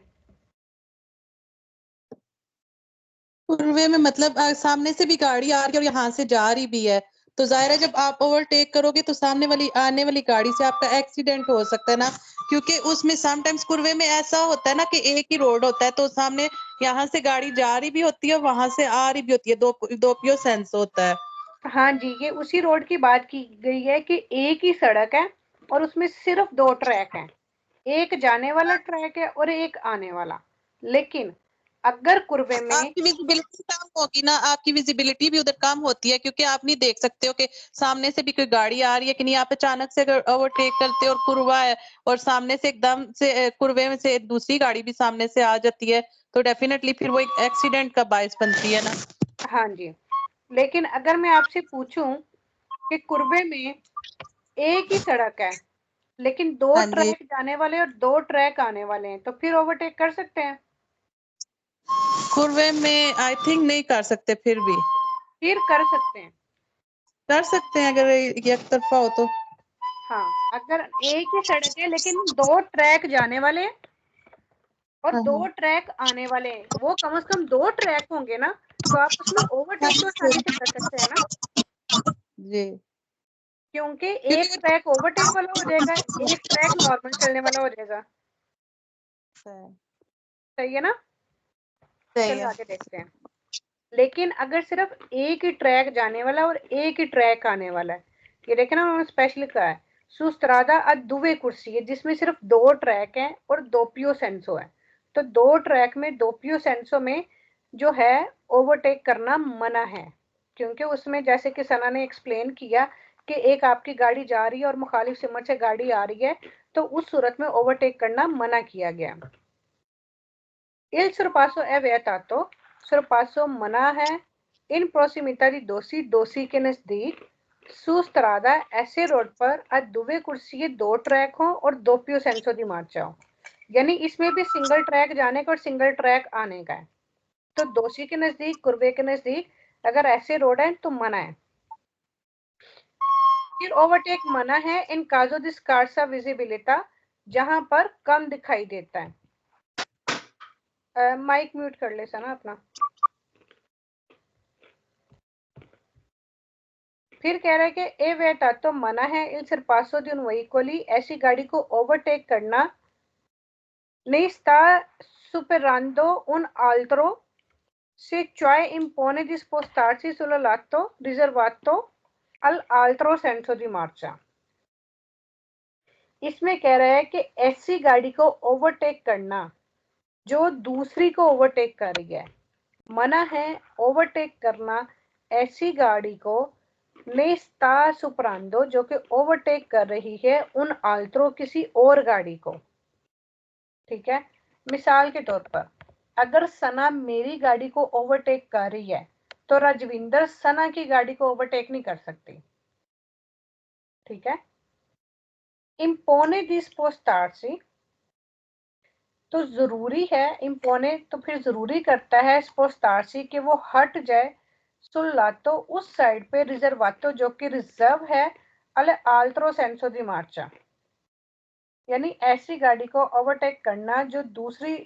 पूर्वे में मतलब सामने से भी गाड़ी आ रही है और यहाँ से जा रही भी है, तो जाहिर है जब आप ओवरटेक करोगे तो सामने वाली आने वाली गाड़ी से आपका एक्सीडेंट हो सकता है ना, क्योंकि उसमें समटाइम्स कुर्वे में ऐसा होता है ना कि एक ही रोड होता है, तो सामने यहाँ से गाड़ी जा रही भी होती है वहां से आ रही भी होती है, दो पियो सेंस होता है। हाँ जी, ये उसी रोड की बात की गई है कि एक ही सड़क है और उसमें सिर्फ दो ट्रैक हैं, एक जाने वाला ट्रैक है और एक आने वाला। लेकिन अगर कुर्वे में आपकी विजिबिलिटी कम होगी ना, आपकी विजिबिलिटी भी उधर कम होती है, क्योंकि आप नहीं देख सकते हो कि सामने से भी कोई गाड़ी आ रही है कि नहीं। आप अचानक से अगर ओवरटेक करते हो और कुर्वा है और सामने से एकदम से कुर्वे में से दूसरी गाड़ी भी सामने से आ जाती है तो डेफिनेटली फिर वो एक एक्सीडेंट का बायस बनती है ना। हाँ जी, लेकिन अगर मैं आपसे पूछूं कि कुर्वे में एक ही सड़क है लेकिन दो हाँ जी, ट्रैक जाने वाले और दो ट्रैक आने वाले हैं तो फिर ओवरटेक कर सकते हैं। कुर्वे में आई थिंक नहीं कर सकते, फिर भी फिर कर सकते हैं। कर सकते हैं अगर एक तरफा हो तो। हाँ, अगर एक ही सड़क है लेकिन दो ट्रैक जाने वाले हैं और हाँ दो हाँ ट्रैक आने वाले हैं, वो कम से कम दो ट्रैक होंगे ना, तो आप उसमें हाँ, ओवरटेक तो आसानी से कर सकते हैं ना, जी, क्योंकि एक क्योंकि ट्रैक ओवरटेक वाला हो जाएगा, एक ट्रैक नॉर्मल चलने वाला हो जाएगा। सही है ना। सही चलो है। आगे देखते हैं। लेकिन अगर सिर्फ एक ही ट्रैक जाने वाला और एक ही ट्रैक आने वाला है, ये देखे ना उन्होंने स्पेशल कहा है सुस्त्रादा अ दुवे कुर्सी है जिसमें सिर्फ दो ट्रैक हैं और दोपियो सेंसो है, तो दो ट्रैक में दोपियो सेंसो में जो है ओवरटेक करना मना है। क्योंकि उसमें जैसे कि सना ने एक्सप्लेन किया कि एक आपकी गाड़ी जा रही है और मुखालिफ सिमत से गाड़ी आ रही है, तो उस सूरत में ओवरटेक करना मना किया गया। Il sorpasso è vietato, sorpasso मना है, इन prossimità di दोषी, दोषी के नजदीक, su strada ऐसे रोड पर दो कुर्सी, दो ट्रैक हो और doppio senso di marcia हो, यानी इसमें भी सिंगल ट्रैक जाने का और सिंगल ट्रैक आने का है। तो दोषी के नजदीक, कुर्बे के नजदीक अगर ऐसे रोड है तो मना है। फिर ओवरटेक मना है इन काजो दी स्कार्सा विजिबिलिटा, जहां पर कम दिखाई देता है। माइक म्यूट कर ले सना अपना। फिर कह रहा है कि ए वेटा तो मना है इल सरपासो दी उन वेहिकोली, ऐसी गाड़ी को ओवरटेक करना, नहीं sta superando un altro se cioè impone di spostarsi sul lato riservato all'altro senso di marcia। इसमें कह रहा है कि ऐसी गाड़ी को ओवरटेक करना जो दूसरी को ओवरटेक कर रही है, मना है ओवरटेक करना ऐसी गाड़ी को ने sta superando, जो कि ओवरटेक कर रही है उन आल्ट्रो किसी और गाड़ी को। ठीक है, मिसाल के तौर पर अगर सना मेरी गाड़ी को ओवरटेक कर रही है तो राजविंदर सना की गाड़ी को ओवरटेक नहीं कर सकती। ठीक है, इम्पोने दी स्पोस्टार्सी तो जरूरी है, इम्पोने तो फिर जरूरी करता है स्पोस्टार्सी कि वो हट जाए सुल्लातो उस साइड पे, रिजर्वातो जो कि रिजर्व है, अले आल्ट्रो सेंसो दी मार्चा, यानी ऐसी गाड़ी को ओवरटेक करना जो दूसरी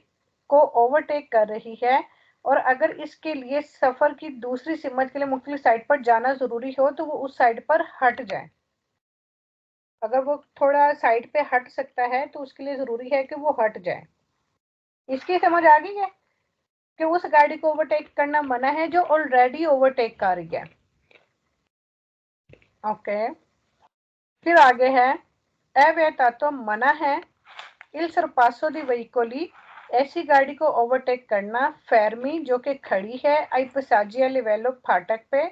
को ओवरटेक कर रही है और अगर इसके लिए सफर की दूसरी सिमत के लिए मुख्तलिफ साइड पर जाना जरूरी हो तो वो उस साइड पर हट जाए। अगर वो थोड़ा साइड पे हट सकता है तो उसके लिए जरूरी है कि वो हट जाए। इसकी समझ आ गई है कि उस गाड़ी को ओवरटेक करना मना है जो ऑलरेडी ओवरटेक कर रही है। ओके, फिर आगे है एवेटातो मना है इल सरपासो दी वेहिकोली, ऐसी गाड़ी को ओवरटेक करना फेरमी जो कि खड़ी है आई पसाजिया लिवेलो फाटक पे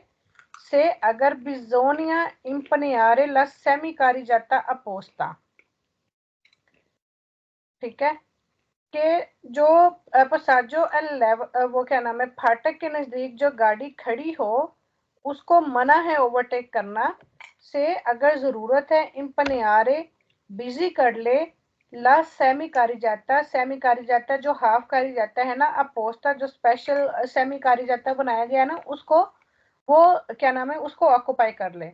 से अगर बिजोनिया इम्पनियारे ला सेमी कारी जाता अपोस्ता। ठीक है, कि जो पसाजो वो क्या नाम है फाटक के नजदीक जो गाड़ी खड़ी हो उसको मना है ओवरटेक करना से अगर जरूरत है इम्पनियारे बिजी कर ले ला सेमी कारी जाता, सेमी कारी जाता जो हाफ कारी जाता है ना, अपोस्ता जो स्पेशल सेमी कारी जाता बनाया गया ना, उसको वो क्या नाम है उसको ऑक्युपाई कर ले।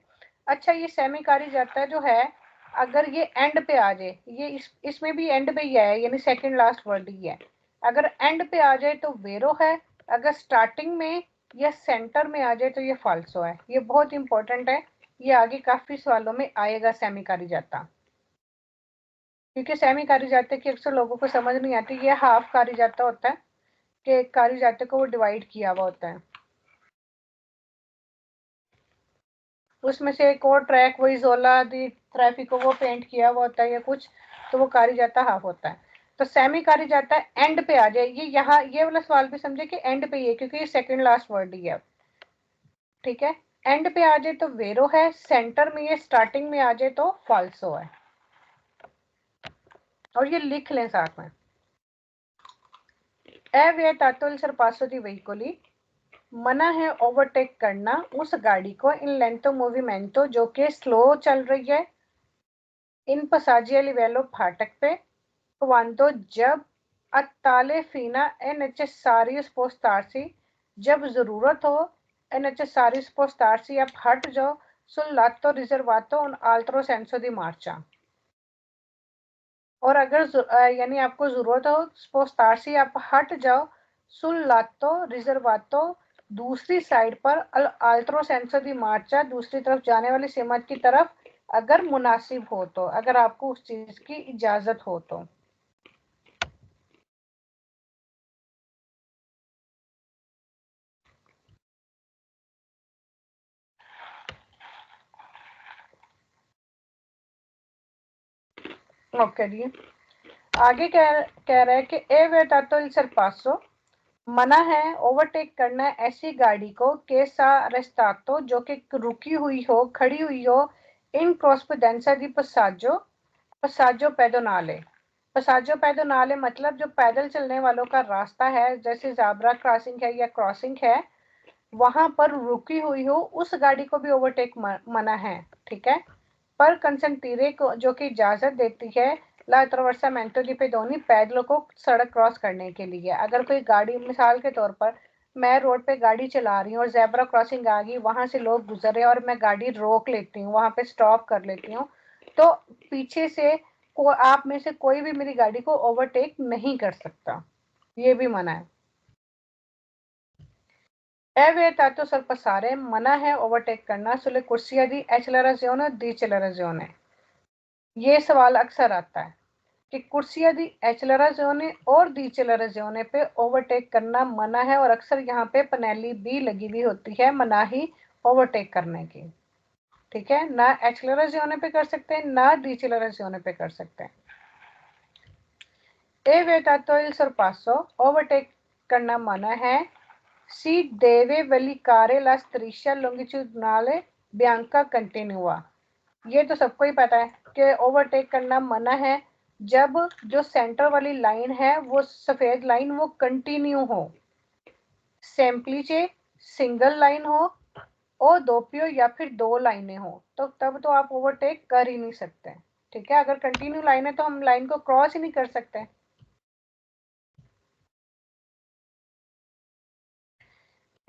अच्छा, ये सेमी कारी जाता जो है अगर ये एंड पे आ जाए, ये इसमें भी एंड पे ही है, यानी सेकंड लास्ट वर्ड ही है। अगर एंड पे आ जाए तो वेरो है, अगर स्टार्टिंग में या सेंटर में आ जाए तो ये फाल्सो है। ये बहुत इंपॉर्टेंट है, ये आगे काफी सवालों में आएगा सेमी कारी जाता, क्योंकि सेमी कारी जाते की अक्सर लोगों को समझ नहीं आती। ये हाफ कारी जाता होता है कि कारी जाते को वो डिवाइड किया हुआ होता है, उसमें से एक और ट्रैक वही जोला दी ट्रैफिक को वो पेंट किया हुआ होता है या कुछ, तो वो कारी जाता हाफ होता है। तो सेमी कारी जाता है एंड पे आ जाए, ये यहाँ ये वाला सवाल भी समझे कि एंड पे ही है क्योंकि ये सेकंड लास्ट वर्ड ही है। ठीक है, एंड पे आ जाए तो वेरो है, सेंटर में ये स्टार्टिंग में आ जाए तो फाल्सो है। और ये लिख लें साथ में, ए वे तातुल सरपासो दी वेहिकोली, मना है ओवरटेक करना उस गाड़ी को इन लेंटो मूवमेंटो जो कि स्लो चल रही है, इन पसाजिया लिवेलो फाटक पे, क्वांतो जब अताले फीना è necessario spostarsi, जब जरूरत हो è necessario spostarsi, आप हट जाओ sul lato riservato un altro senso di marcia, और अगर यानी आपको जरूरत हो स्पोस्टारसी आप हट जाओ sul lato riservato दूसरी साइड पर अल्ट्रो सेंसो दी मार्चा दूसरी तरफ जाने वाली सिमत की तरफ, अगर मुनासिब हो तो, अगर आपको उस चीज की इजाजत हो तो। ओके जी, आगे कह रहा है कि ए वेटातो इल सरपासो, मना है ओवरटेक करना ऐसी गाड़ी को केसा रेस्टातो जो कि रुकी हुई हो, खड़ी हुई हो, इन corrispondenza di passaggio, passaggio pedonale। passaggio pedonale मतलब जो पैदल चलने वालों का रास्ता है, जैसे ज़ेब्रा क्रॉसिंग है या क्रॉसिंग है, वहां पर रुकी हुई हो, उस गाड़ी को भी ओवरटेक मना है, ठीक है। पर कंसेंटीरे को जो कि इजाजत देती है ला अट्रावर्सामेंटो दी पेडोनी, पैदलों को सड़क क्रॉस करने के लिए। अगर कोई गाड़ी, मिसाल के तौर पर मैं रोड पे गाड़ी चला रही हूँ और ज़ेब्रा क्रॉसिंग आ गई, वहां से लोग गुजर रहे हैं और मैं गाड़ी रोक लेती हूँ, वहां पे स्टॉप कर लेती हूँ, तो पीछे से आप में से कोई भी मेरी गाड़ी को ओवरटेक नहीं कर सकता, ये भी मना है। è vietato sorpassare, मना है ओवरटेक करना sulle corsie di accelerazione o decelerazione। ये सवाल अक्सर आता है कि कुर्सिया दी एक्सेलराzione और डिसेलराzione पे ओवरटेक करना मना है, और अक्सर यहाँ पे पनेली भी लगी हुई होती है मनाही ओवरटेक करने की, ठीक है। ना एक्सेलराzione पे कर सकते हैं, ना डिसेलराzione पे कर सकते हैं। ए vietato il sorpasso, ओवरटेक करना मना है। Si deve valicare la striscia longitudinale bianca continua। ये तो सबको ही पता है कि ओवरटेक करना मना है जब जो सेंटर वाली लाइन है, वो सफेद लाइन, वो कंटिन्यू हो, सेम्प्लीचे सिंगल लाइन हो, और दोपियो या फिर दो लाइनें हो, तो तब तो आप ओवरटेक कर ही नहीं सकते, ठीक है। अगर कंटिन्यू लाइन है तो हम लाइन को क्रॉस ही नहीं कर सकते।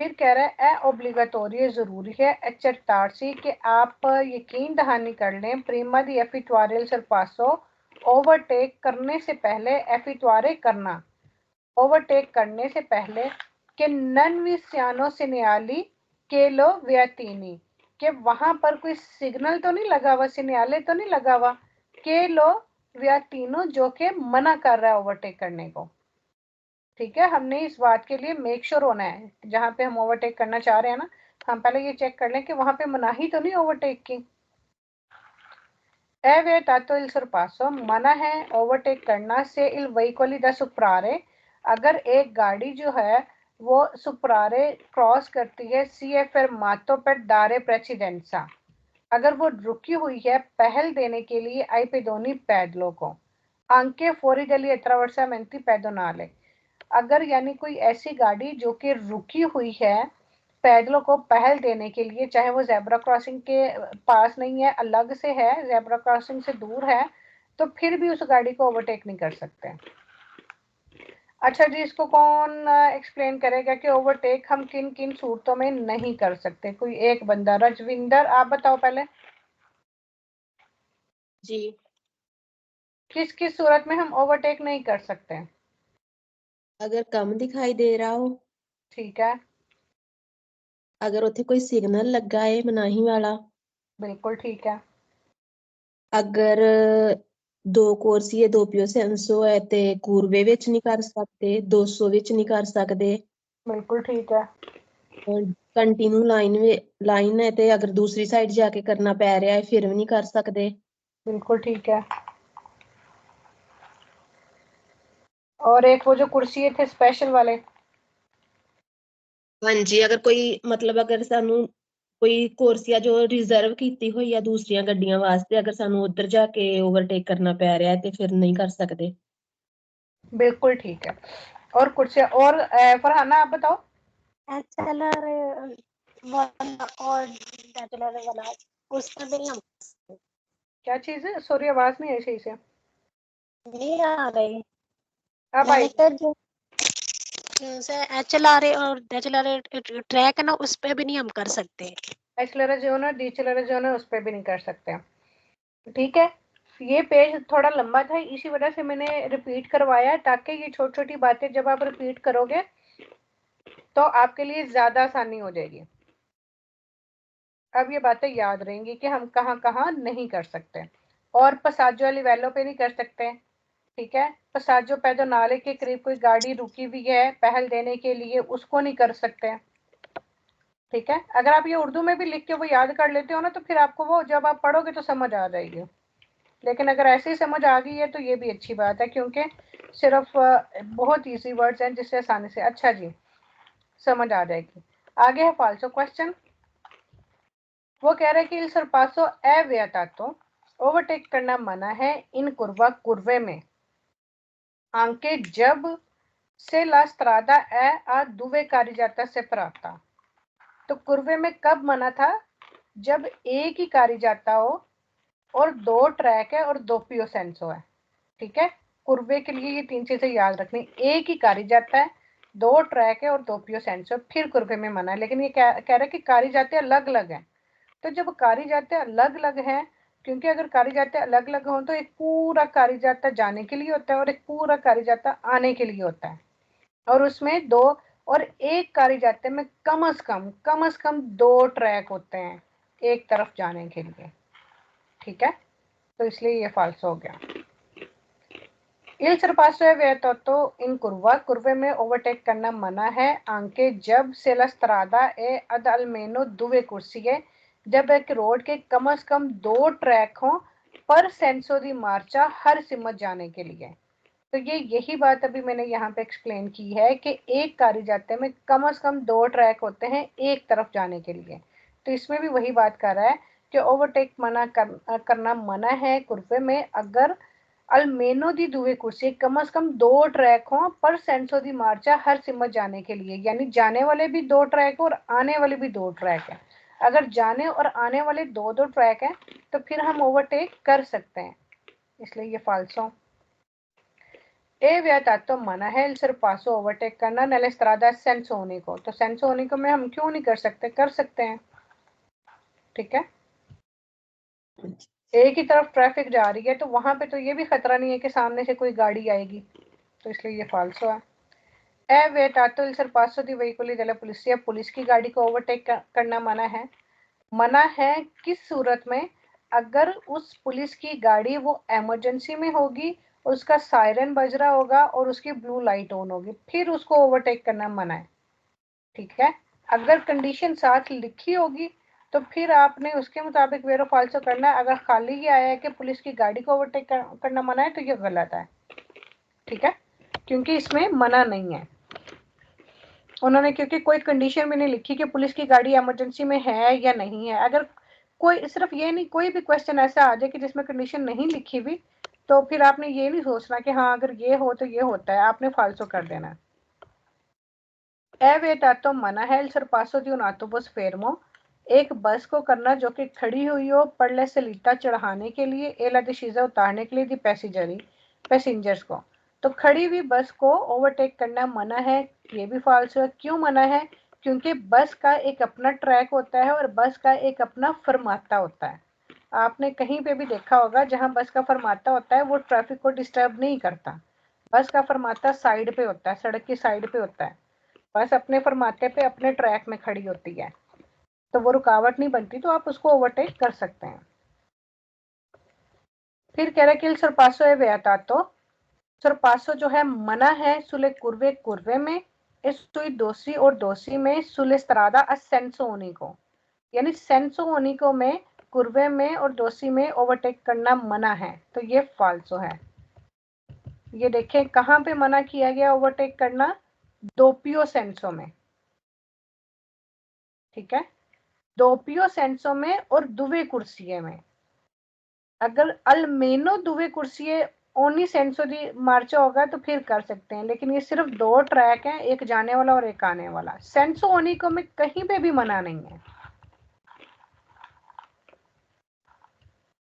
फिर कह रहा है ओब्लिगाटोरी, जरूरी है accertarsi कि आप यकीन दहानी कर लें प्रीमा दी एफिटुआरियल सरपासो, ओवरटेक करने से पहले, एफिटुआरे करना, ओवरटेक करने से पहले, कि नन विसियानो सिनियाली के लो व्यातीनी, कि वहां पर कोई सिग्नल तो नहीं लगा हुआ, सिनियाले तो नहीं लगा हुआ, के लो व्यातीनो जो कि मना कर रहा है ओवरटेक करने को, ठीक है। हमने इस बात के लिए मेक श्योर होना है, जहां पे हम ओवरटेक करना चाह रहे हैं ना, हम पहले ये चेक कर लें कि वहां पे मनाही तो नहीं ओवरटेक की। è vietato il sorpasso, मना है ओवरटेक करना से il veicoli da superare, अगर एक गाड़ी जो है वो सुपरारे क्रॉस करती है, सी ए fermato per dare precedenza, अगर वो रुकी हुई है पहल देने के लिए आई पेडोनी पैदलों को, anche fuori degli attraversamenti pedonali, अगर यानी कोई ऐसी गाड़ी जो कि रुकी हुई है पैदलों को पहल देने के लिए, चाहे वो ज़ेब्रा क्रॉसिंग के पास नहीं है, अलग से है, ज़ेब्रा क्रॉसिंग से दूर है, तो फिर भी उस गाड़ी को ओवरटेक नहीं कर सकते। अच्छा जी, इसको कौन एक्सप्लेन करेगा कि ओवरटेक हम किन किन सूरतों में नहीं कर सकते? कोई एक बंदा, रजविंदर आप बताओ पहले। जी, किस किस सूरत में हम ओवरटेक नहीं कर सकते? अगर कम दिखाई दे रहा हो, ठीक है, अगर ਉੱਥੇ ਕੋਈ ਸਿਗਨਲ ਲੱਗਾ ਹੈ ਮਨਾਹੀ ਵਾਲਾ, बिल्कुल ठीक है, ਅਗਰ ਦੋ ਕੋਰਸੀਏ ਦੋ ਪਿਓ ਸੈਂਸੋ ਹੈ ਤੇ ਕੂਰਵੇ ਵਿੱਚ ਨਹੀਂ ਕਰ ਸਕਦੇ, 200 ਵਿੱਚ ਨਹੀਂ ਕਰ ਸਕਦੇ, बिल्कुल ठीक है, ਕੰਟੀਨਿਊ ਲਾਈਨ ਹੈ ਤੇ ਅਗਰ ਦੂਸਰੀ ਸਾਈਡ ਜਾ ਕੇ ਕਰਨਾ ਪੈ ਰਿਹਾ ਹੈ ਫਿਰ ਵੀ ਨਹੀਂ ਕਰ ਸਕਦੇ। बिल्कुल ठीक है। और एक वो जो कुर्सी थे स्पेशल वाले, ਹਾਂਜੀ, ਅਗਰ ਕੋਈ ਮਤਲਬ ਅਗਰ ਸਾਨੂੰ ਕੋਈ ਕੋਰਸੀਆ ਜੋ ਰਿਜ਼ਰਵ ਕੀਤੀ ਹੋਈ ਆ ਦੂਸਰੀਆਂ ਗੱਡੀਆਂ ਵਾਸਤੇ, ਅਗਰ ਸਾਨੂੰ ਉੱਧਰ ਜਾ ਕੇ ਓਵਰਟੇਕ ਕਰਨਾ ਪੈ ਰਿਹਾ ਹੈ ਤੇ ਫਿਰ ਨਹੀਂ ਕਰ ਸਕਦੇ। बिल्कुल ठीक है। और कुर्सी, और फरहाना आप बताओ। एक्सेलर वाला और डेटलर वाला उसमें भी हम क्या चीज है? सॉरी, आवाज नहीं आई सही से। नहीं आ रही। अब आई। मैंने कहा जो एचएलआर और डेचलर ट्रैक है ना, उस पे भी नहीं हम कर सकते। एक्सेलरेशन, डिसेलरेशन उस पर भी नहीं कर सकते, ठीक है। ये पेज थोड़ा लंबा था, इसी वजह से मैंने रिपीट करवाया, ताकि ये छोटी छोटी बातें जब आप रिपीट करोगे तो आपके लिए ज्यादा आसानी हो जाएगी। अब ये बातें याद रहेंगी कि हम कहाँ कहाँ नहीं कर सकते। और पसाजो लिवेलो पे नहीं कर सकते, ठीक है। पसाजो पेडोनाले के करीब कोई गाड़ी रुकी हुई है पहल देने के लिए, उसको नहीं कर सकते, ठीक है। अगर आप ये उर्दू में भी लिख के वो याद कर लेते हो ना, तो फिर आपको वो जब आप पढ़ोगे तो समझ आ जाएगी। लेकिन अगर ऐसे ही समझ आ गई है तो ये भी अच्छी बात है, क्योंकि सिर्फ बहुत इजी वर्ड्स हैं जिससे आसानी से अच्छा जी समझ आ जाएगी। आगे है फाल्सो क्वेश्चन। वो कह रहे हैं कि इल सरपासो ए वियतातो, ओवरटेक करना मना है इन कुर्वा कुर्वे में, आंके जब से ला स्त्रादा ए आ दुवे कारिजाता से प्राप्ता। तो कुर्वे में कब मना था? जब एक ही कारिजाता हो और दो ट्रैक है और दो पियो सेंसो है। ठीक है, कुर्वे के लिए ये तीन चीजें याद रखनी, एक ही कारिजाता है, दो ट्रैक है और दो पियो सेंसो, फिर कुर्वे में मना है। लेकिन ये कह रहा है कि कारिजाते अलग अलग हैं। तो जब कारिजाते अलग अलग हैं, क्योंकि अगर कारिजाते अलग अलग हों तो एक पूरा कारिजाता जाने के लिए होता है और एक पूरा कारिजाता आने के लिए होता है, और उसमें दो और एक कारिजाते में कम से कम दो ट्रैक होते हैं एक तरफ जाने के लिए। ठीक है, तो इसलिए ये फाल्स हो गया। इल सरपासो वेतोतो इन कुर्वा, कुर्वे में ओवरटेक करना मना है आंके जब से ला स्त्रादा ए अद almeno दुवे कुर्सिये, जब एक रोड के कम से कम दो ट्रैक हों पर सेंसो दी मार्चा हर सिमत जाने के लिए। तो ये यही बात अभी मैंने यहाँ पे एक्सप्लेन की है कि एक कारिजाते में कम से कम दो ट्रैक होते हैं एक तरफ जाने के लिए। तो इसमें भी वही बात कर रहा है कि ओवरटेक करना मना है कुर्वे में अगर almeno दी दुवे कुर्सी कम से कम दो ट्रैक हों पर सेंसो दी मार्चा हर सिमत जाने के लिए, यानी जाने वाले भी दो ट्रैक और आने वाले भी दो ट्रैक है। अगर जाने और आने वाले दो दो ट्रैक हैं तो फिर हम ओवरटेक कर सकते हैं, इसलिए ये फाल्सो। ए वियतातो मना है इल सरपासो ओवरटेक करना nelle strada senza unico, तो senza unico में हम क्यों नहीं कर सकते? कर सकते हैं। ठीक है, एक ही तरफ ट्रैफिक जा रही है तो वहां पे तो ये भी खतरा नहीं है कि सामने से कोई गाड़ी आएगी, तो इसलिए ये फाल्सो है। ए वियतातो इल सरपासो दी veicoli della polizia, पुलिस की गाड़ी को ओवरटेक करना मना है। मना है किस सूरत में? अगर उस पुलिस की गाड़ी वो इमरजेंसी में होगी, उसका सायरन बज रहा होगा और उसकी ब्लू लाइट ऑन होगी, फिर उसको ओवरटेक करना मना है। ठीक है, अगर कंडीशन साथ लिखी होगी तो फिर आपने उसके मुताबिक वेरो फाल्सो करना है। अगर खाली ही आया है कि पुलिस की गाड़ी को ओवरटेक करना मना है तो ये गलत है। ठीक है, क्योंकि इसमें मना नहीं है उन्होंने, क्योंकि कोई कंडीशन भी नहीं लिखी कि पुलिस की गाड़ी इमरजेंसी में है या नहीं है। अगर कोई सिर्फ ये नहीं, कोई भी क्वेश्चन ऐसा आ जाए कि जिसमें कंडीशन नहीं लिखी हुई, तो फिर आपने ये नहीं सोचना कि हाँ अगर ये हो तो ये होता है, आपने फाल्सो कर देना। ए वेटातो मना है इल सरपासो दी un autobus fermo, एक बस को करना जो कि खड़ी हुई हो पड़ले से लीटा चढ़ाने के लिए, एला डिशीजा उतारने के लिए दी पैसेंजर्स को। तो खड़ी हुई बस को ओवरटेक करना मना है, ये भी फाल्सो है। क्यों मना है? क्योंकि बस का एक अपना ट्रैक होता है और बस का एक अपना फरमाता होता है। आपने कहीं पे भी देखा होगा जहां बस का फरमाता होता है वो ट्रैफिक को डिस्टर्ब नहीं करता। बस का फरमाता साइड पे होता है, सड़क की साइड पे होता है। बस अपने फरमाते पे अपने ट्रैक में खड़ी होती है, तो वो रुकावट नहीं बनती, तो आप उसको ओवरटेक कर सकते हैं। फिर कह रहे कि सरपासो है वियतातो, सरपासो जो है मना है सुले कुर्वे कुर्वे में, इस सुई दोसी और दोसी में, सुले स्त्रादा असेंसो उनिको, यानी सेंसो उनिको में कुर्वे में और दोसी में ओवरटेक करना मना है, तो ये फाल्सो है। ये देखें कहाँ पे मना किया गया ओवरटेक करना? दोपियो सेंसो में। ठीक है, दोपियो सेंसो में और दुवे कुर्सिये में। अगर almeno दुवे कुर्सिये ओनली सेंसो दी मार्चा होगा तो फिर कर सकते हैं, लेकिन ये सिर्फ दो ट्रैक हैं, एक जाने वाला और एक आने वाला। सेंसो ओनिको में कहीं पे भी मना नहीं है।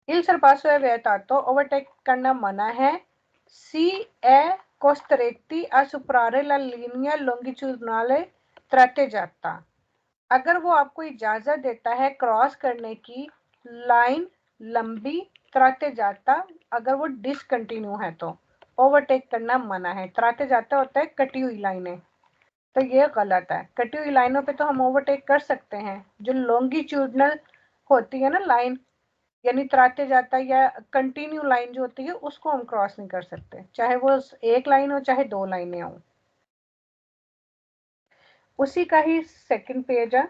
इल सरपासो है वियतातो, ओवरटेक करना मना है सी ए कोस्टरेटी a superare la linea longitudinale tratteggiata, अगर वो आपको इजाजत देता है क्रॉस करने की लाइन लंबी त्राते जाता, अगर वो डिसकंटिन्यू है तो ओवरटेक करना मना है। त्राते जाता होता है कटी हुई लाइनें, तो ये गलत है। कटी हुई लाइनों पे तो हम ओवरटेक कर सकते हैं, जो लॉन्गिट्यूडनल होती है ना लाइन, यानी त्राते जाता या कंटिन्यू लाइन जो होती है उसको हम क्रॉस नहीं कर सकते, चाहे वो एक लाइन हो चाहे दो लाइनें हो। उसी का ही सेकंड पेज है,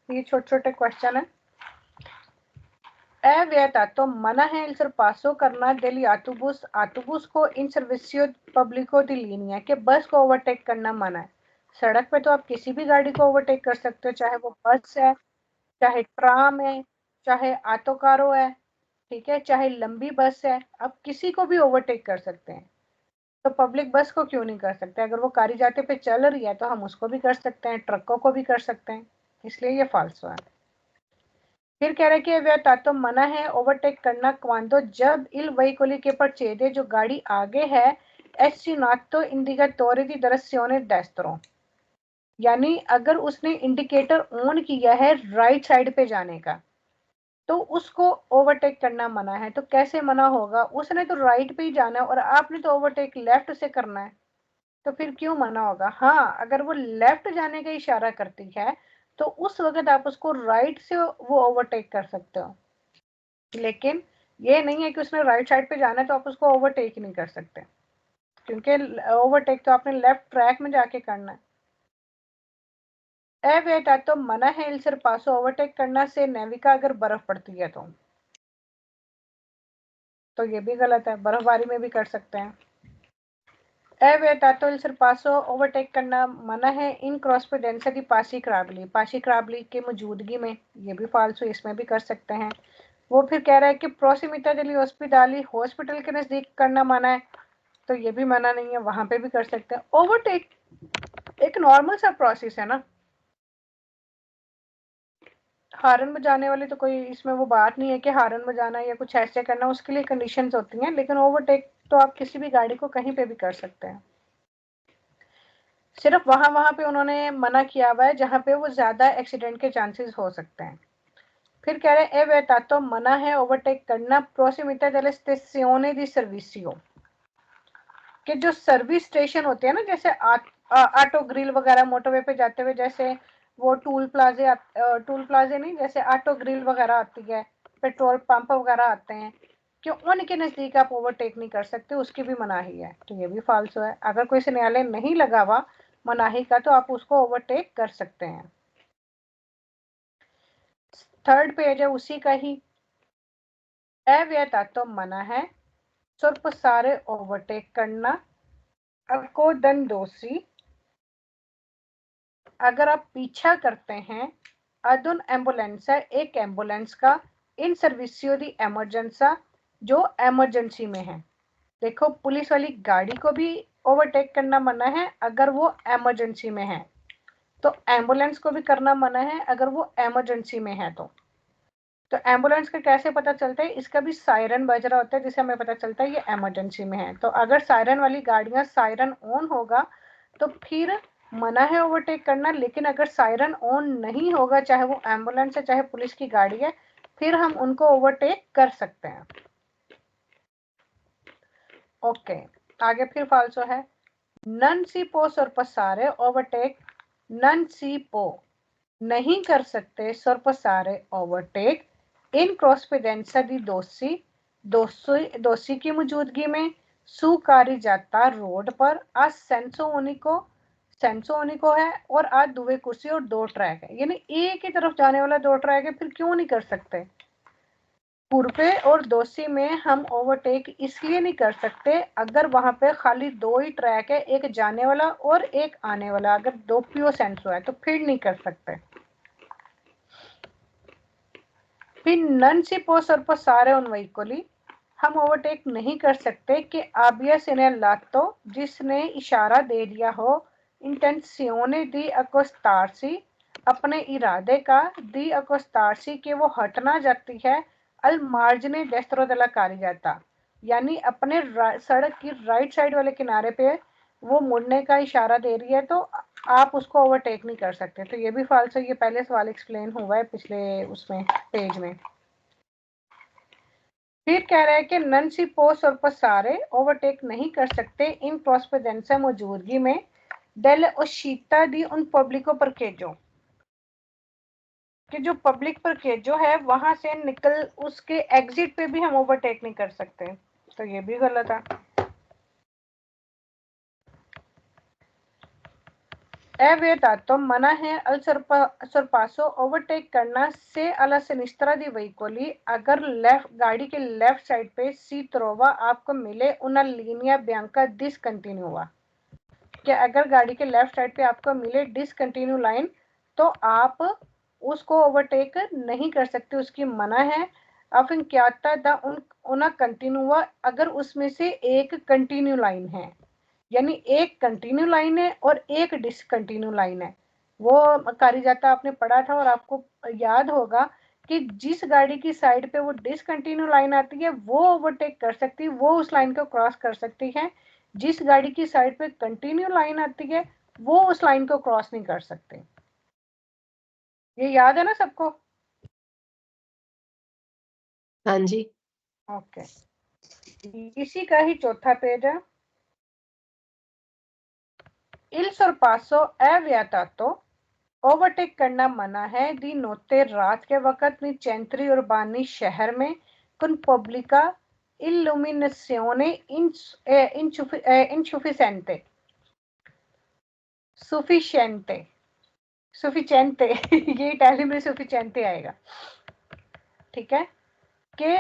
ये छोटे छोटे क्वेश्चन है। È vietato, मना है il sorpasso करना degli autobus, autobus को in servizio pubblico di linea, के बस को ओवरटेक करना मना है। सड़क पे तो आप किसी भी गाड़ी को ओवरटेक कर सकते हो, चाहे वो बस है, चाहे ट्राम है, चाहे ऑटो कारो है, ठीक है, चाहे लंबी बस है, आप किसी को भी ओवरटेक कर सकते हैं। तो पब्लिक बस को क्यों नहीं कर सकते? अगर वो कारी जाते पे चल रही है तो हम उसको भी कर सकते हैं, ट्रकों को भी कर सकते हैं, इसलिए ये फाल्सो है। फिर कह रहे कि विetato मना है ओवरटेक करना क्वांडो जब il veicolo che precede, जो गाड़ी आगे है, è segnato indicatore di direzione destro, यानी अगर उसने इंडिकेटर ऑन किया है राइट साइड पे जाने का तो उसको ओवरटेक करना मना है। तो कैसे मना होगा? उसने तो राइट पे ही जाना है और आपने तो ओवरटेक लेफ्ट से करना है, तो फिर क्यों मना होगा? हाँ, अगर वो लेफ्ट जाने का इशारा करती है तो उस वक्त आप उसको राइट से वो ओवरटेक कर सकते हो, लेकिन ये नहीं है कि उसने राइट साइड पे जाना है तो आप उसको ओवरटेक ही नहीं कर सकते, क्योंकि ओवरटेक तो आपने लेफ्ट ट्रैक में जाके करना है। ए बेटा तो मना है इल सरपासो ओवरटेक करना से नेविका अगर बर्फ पड़ती है तो ये भी गलत है, बर्फबारी में भी कर सकते हैं। ए बेटा तो इल सरपासो ओवरटेक करना मना है इन क्रॉस पे डेंसिटी पासी क्राबली की मौजूदगी में, ये भी फाल्सो, इसमें भी कर सकते हैं। वो फिर कह रहा है कि प्रोसिमिटा दिली हॉस्पिटाली हॉस्पिटल के नजदीक करना मना है, तो ये भी मना नहीं है, वहां पे भी कर सकते हैं। ओवरटेक एक नॉर्मल सा प्रोसेस है ना, हारन बजाने वाली तो कोई इसमें वो बात नहीं है कि हारन बजाना या कुछ ऐसे करना, उसके लिए कंडीशंस होती हैं, लेकिन ओवरटेक तो आप किसी भी गाड़ी को कहीं पे भी कर सकते हैं। सिर्फ वहां पे उन्होंने मना किया हुआ है जहां पे वो ज्यादा एक्सीडेंट के चांसेस हो सकते हैं। फिर कह रहे हैं ए विetato मना है ओवरटेक करना prossimità delle stazioni di servizio, कि जो सर्विस स्टेशन होते हैं ना, जैसे ऑटो ग्रिल वगैरह मोटरवे पे जाते हुए, जैसे वो टूल प्लाजे नहीं, जैसे ऑटो ग्रिल वगैरह आती है, पेट्रोल पंप वगैरह आते हैं, कि उनके नजदीक आप ओवरटेक नहीं कर सकते, उसकी भी मनाही है, तो ये भी फाल्सो है। अगर कोई सिग्नल नहीं लगा हुआ मनाही का तो आप उसको ओवरटेक कर सकते हैं। थर्ड पेज है उसी का ही। ए विetato मना है sorpassare ओवरटेक करना, accodandosi अगर आप पीछा करते हैं, अदुन एम्बुलेंस है एक एम्बुलेंस का, इन सर्विसियो दी एमरजेंसा जो इमरजेंसी में है। देखो पुलिस वाली गाड़ी को भी ओवरटेक करना मना है अगर वो इमरजेंसी में है, तो एम्बुलेंस को भी करना मना है अगर वो इमरजेंसी में है। तो एम्बुलेंस का कैसे पता चलता है? इसका भी सायरन बज रहा होता है जिससे हमें पता चलता है ये इमरजेंसी में है। तो अगर सायरन वाली गाड़ियां सायरन ऑन होगा तो फिर मना है ओवरटेक करना, लेकिन अगर सायरन ऑन नहीं होगा, चाहे वो एम्बुलेंस है चाहे पुलिस की गाड़ी है, फिर हम उनको ओवरटेक कर सकते हैं। ओके, आगे फिर फाल्सो है नन सी पो sorpassare ओवरटेक, नन सी पो नहीं कर सकते sorpassare ओवरटेक इन क्रॉसपेडेंसा दी दोषी की मौजूदगी में, सु कारी जाता रोड पर, आज सेंसो उनिको है और आज दुवे कुर्सी और दो ट्रैक है, यानी एक ही तरफ जाने वाला दो ट्रैक है, फिर क्यों नहीं कर सकते? पूर्वे और दोषी में हम ओवरटेक इसलिए नहीं कर सकते अगर वहां पे खाली दो ही ट्रैक है, एक जाने वाला और एक आने वाला, अगर दो पियो सेंसो है तो फिर नहीं कर सकते। फिर नन सी पो sorpassare un veicoli हम ओवरटेक नहीं कर सकते कि आबिया segnalato जिसने इशारा दे दिया हो, intenzione di accostarsi अपने इरादे का, दी accostarsi के वो हटना जाती है, al margine destro della carreggiata यानी अपने सड़क की राइट साइड वाले किनारे पे वो मुड़ने का इशारा दे रही है, तो आप उसको ओवरटेक नहीं कर सकते। तो ये भी फाल्सो, ये पहले सवाल एक्सप्लेन हुआ है पिछले उसमें पेज में। फिर कह रहा है कि नन सी पो sorpassare ओवरटेक नहीं कर सकते इन क्रॉसपेडेंसा मौजूदगी में, del uscita di un pubblico parcheggio कि जो पब्लिक parcheggio है वहां से निकल उसके एग्जिट पे भी हम ओवरटेक नहीं कर सकते, तो ये भी गलत है। Evitato मना है al sorpasso ओवरटेक करना से alla sinistra di veicoli अगर लेफ्ट गाड़ी के लेफ्ट साइड पे सी ट्रोवा आपको मिले una linea bianca discontinua, कि अगर गाड़ी के लेफ्ट साइड पे आपको मिले डिसकंटिन्यू लाइन तो आप उसको ओवरटेक नहीं कर सकते, उसकी मना है। अब फिर क्या होता है उना कंटिन्यूआ अगर उसमें से एक कंटिन्यू लाइन है, यानी एक कंटिन्यू लाइन है और एक डिसकंटिन्यू लाइन है। वो कारिजाता आपने पढ़ा था और आपको याद होगा कि जिस गाड़ी की साइड पे वो डिसकंटिन्यू लाइन आती है वो ओवरटेक कर सकती है, वो उस लाइन को क्रॉस कर सकती है। जिस गाड़ी की साइड पे कंटिन्यू लाइन आती है वो उस लाइन को क्रॉस नहीं कर सकते। ये याद है ना सबको? हाँ जी। ओके, इसी का ही चौथा पेज है। Il sorpasso è vietato, ओवरटेक करना मना है दी नोते रात के वक्त नी चेंट्री उर्बानी शहर में con pubblica illuminazione insufficiente sufficiente ये इटालियन में sufficiente आएगा, ठीक है, कि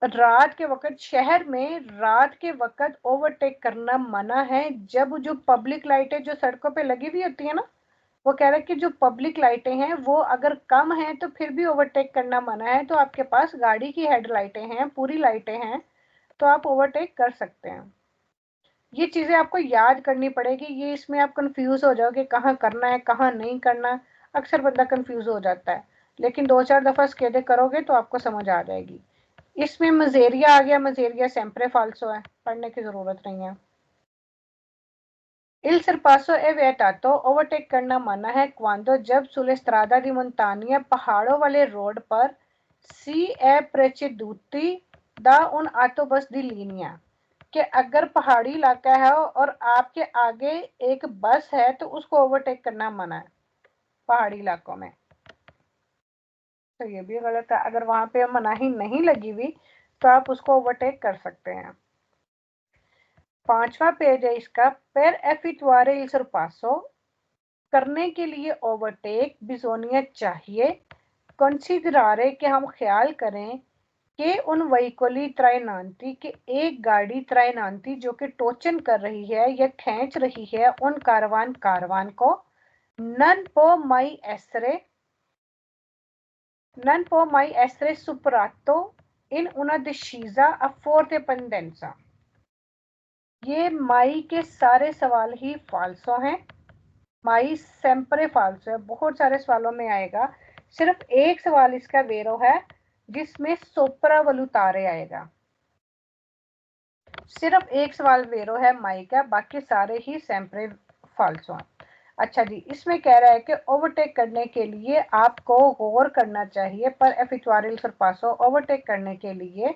रात के वक्त शहर में रात के वक्त ओवरटेक करना मना है जब जो पब्लिक लाइटें जो सड़कों पे लगी हुई होती है ना, वो कह रहा है कि जो पब्लिक लाइटें हैं वो अगर कम हैं तो फिर भी ओवरटेक करना मना है। तो आपके पास गाड़ी की हेडलाइटें हैं, पूरी लाइटें हैं, तो आप ओवरटेक कर सकते हैं। ये चीजें आपको याद करनी पड़ेगी, ये इसमें आप कंफ्यूज हो जाओगे कहाँ करना है कहाँ नहीं करना। अक्सर बंदा कंफ्यूज हो जाता है, लेकिन 2-4 दफा स्केदे करोगे तो आपको समझ आ जाएगी। इसमें मजेरिया आ गया, मजेरिया सेम्प्रे फाल्सो है, पढ़ने की जरूरत नहीं है। Il sorpasso è vietato, ओवरटेक करना मना है क्वांडो जब सुले स्ट्रादा दी मोंटानिया पहाड़ों वाले रोड पर सी ए प्रेचेदूती दा उन ऑटोबस दी लीनिया, कि अगर पहाड़ी इलाका है और आपके आगे एक बस है तो उसको ओवरटेक करना मना है पहाड़ी इलाकों में। तो ये भी गलत है, अगर वहां पे मनाही नहीं लगी हुई तो आप उसको ओवरटेक कर सकते हैं। 5वां पेज है इसका। पेर एफिटवारे इल sorpasso करने के लिए ओवरटेक बिजोनिया चाहिए कंसीडरारे कि हम ख्याल करें कि उन वहीकोली त्राइनांती कि एक गाड़ी त्राइनांती जो कि टोचन कर रही है या खींच रही है उन कारवान को नन पो माई एसरे सुपरातो इन una discesa a forte pendenza। ये माई के सारे सवाल ही फाल्सो हैं। माई सेम्परे फाल्सो है, बहुत सारे सवालों में आएगा, सिर्फ एक सवाल इसका वेरो है जिसमें सोपरा वलुतारे आएगा। सिर्फ एक सवाल वेरो है माई का, बाकी सारे ही सेम्परे फाल्सो हैं। अच्छा जी, इसमें कह रहा है कि ओवरटेक करने के लिए आपको गौर करना चाहिए पर एफिक्वारिल सरपासो ओवरटेक करने के लिए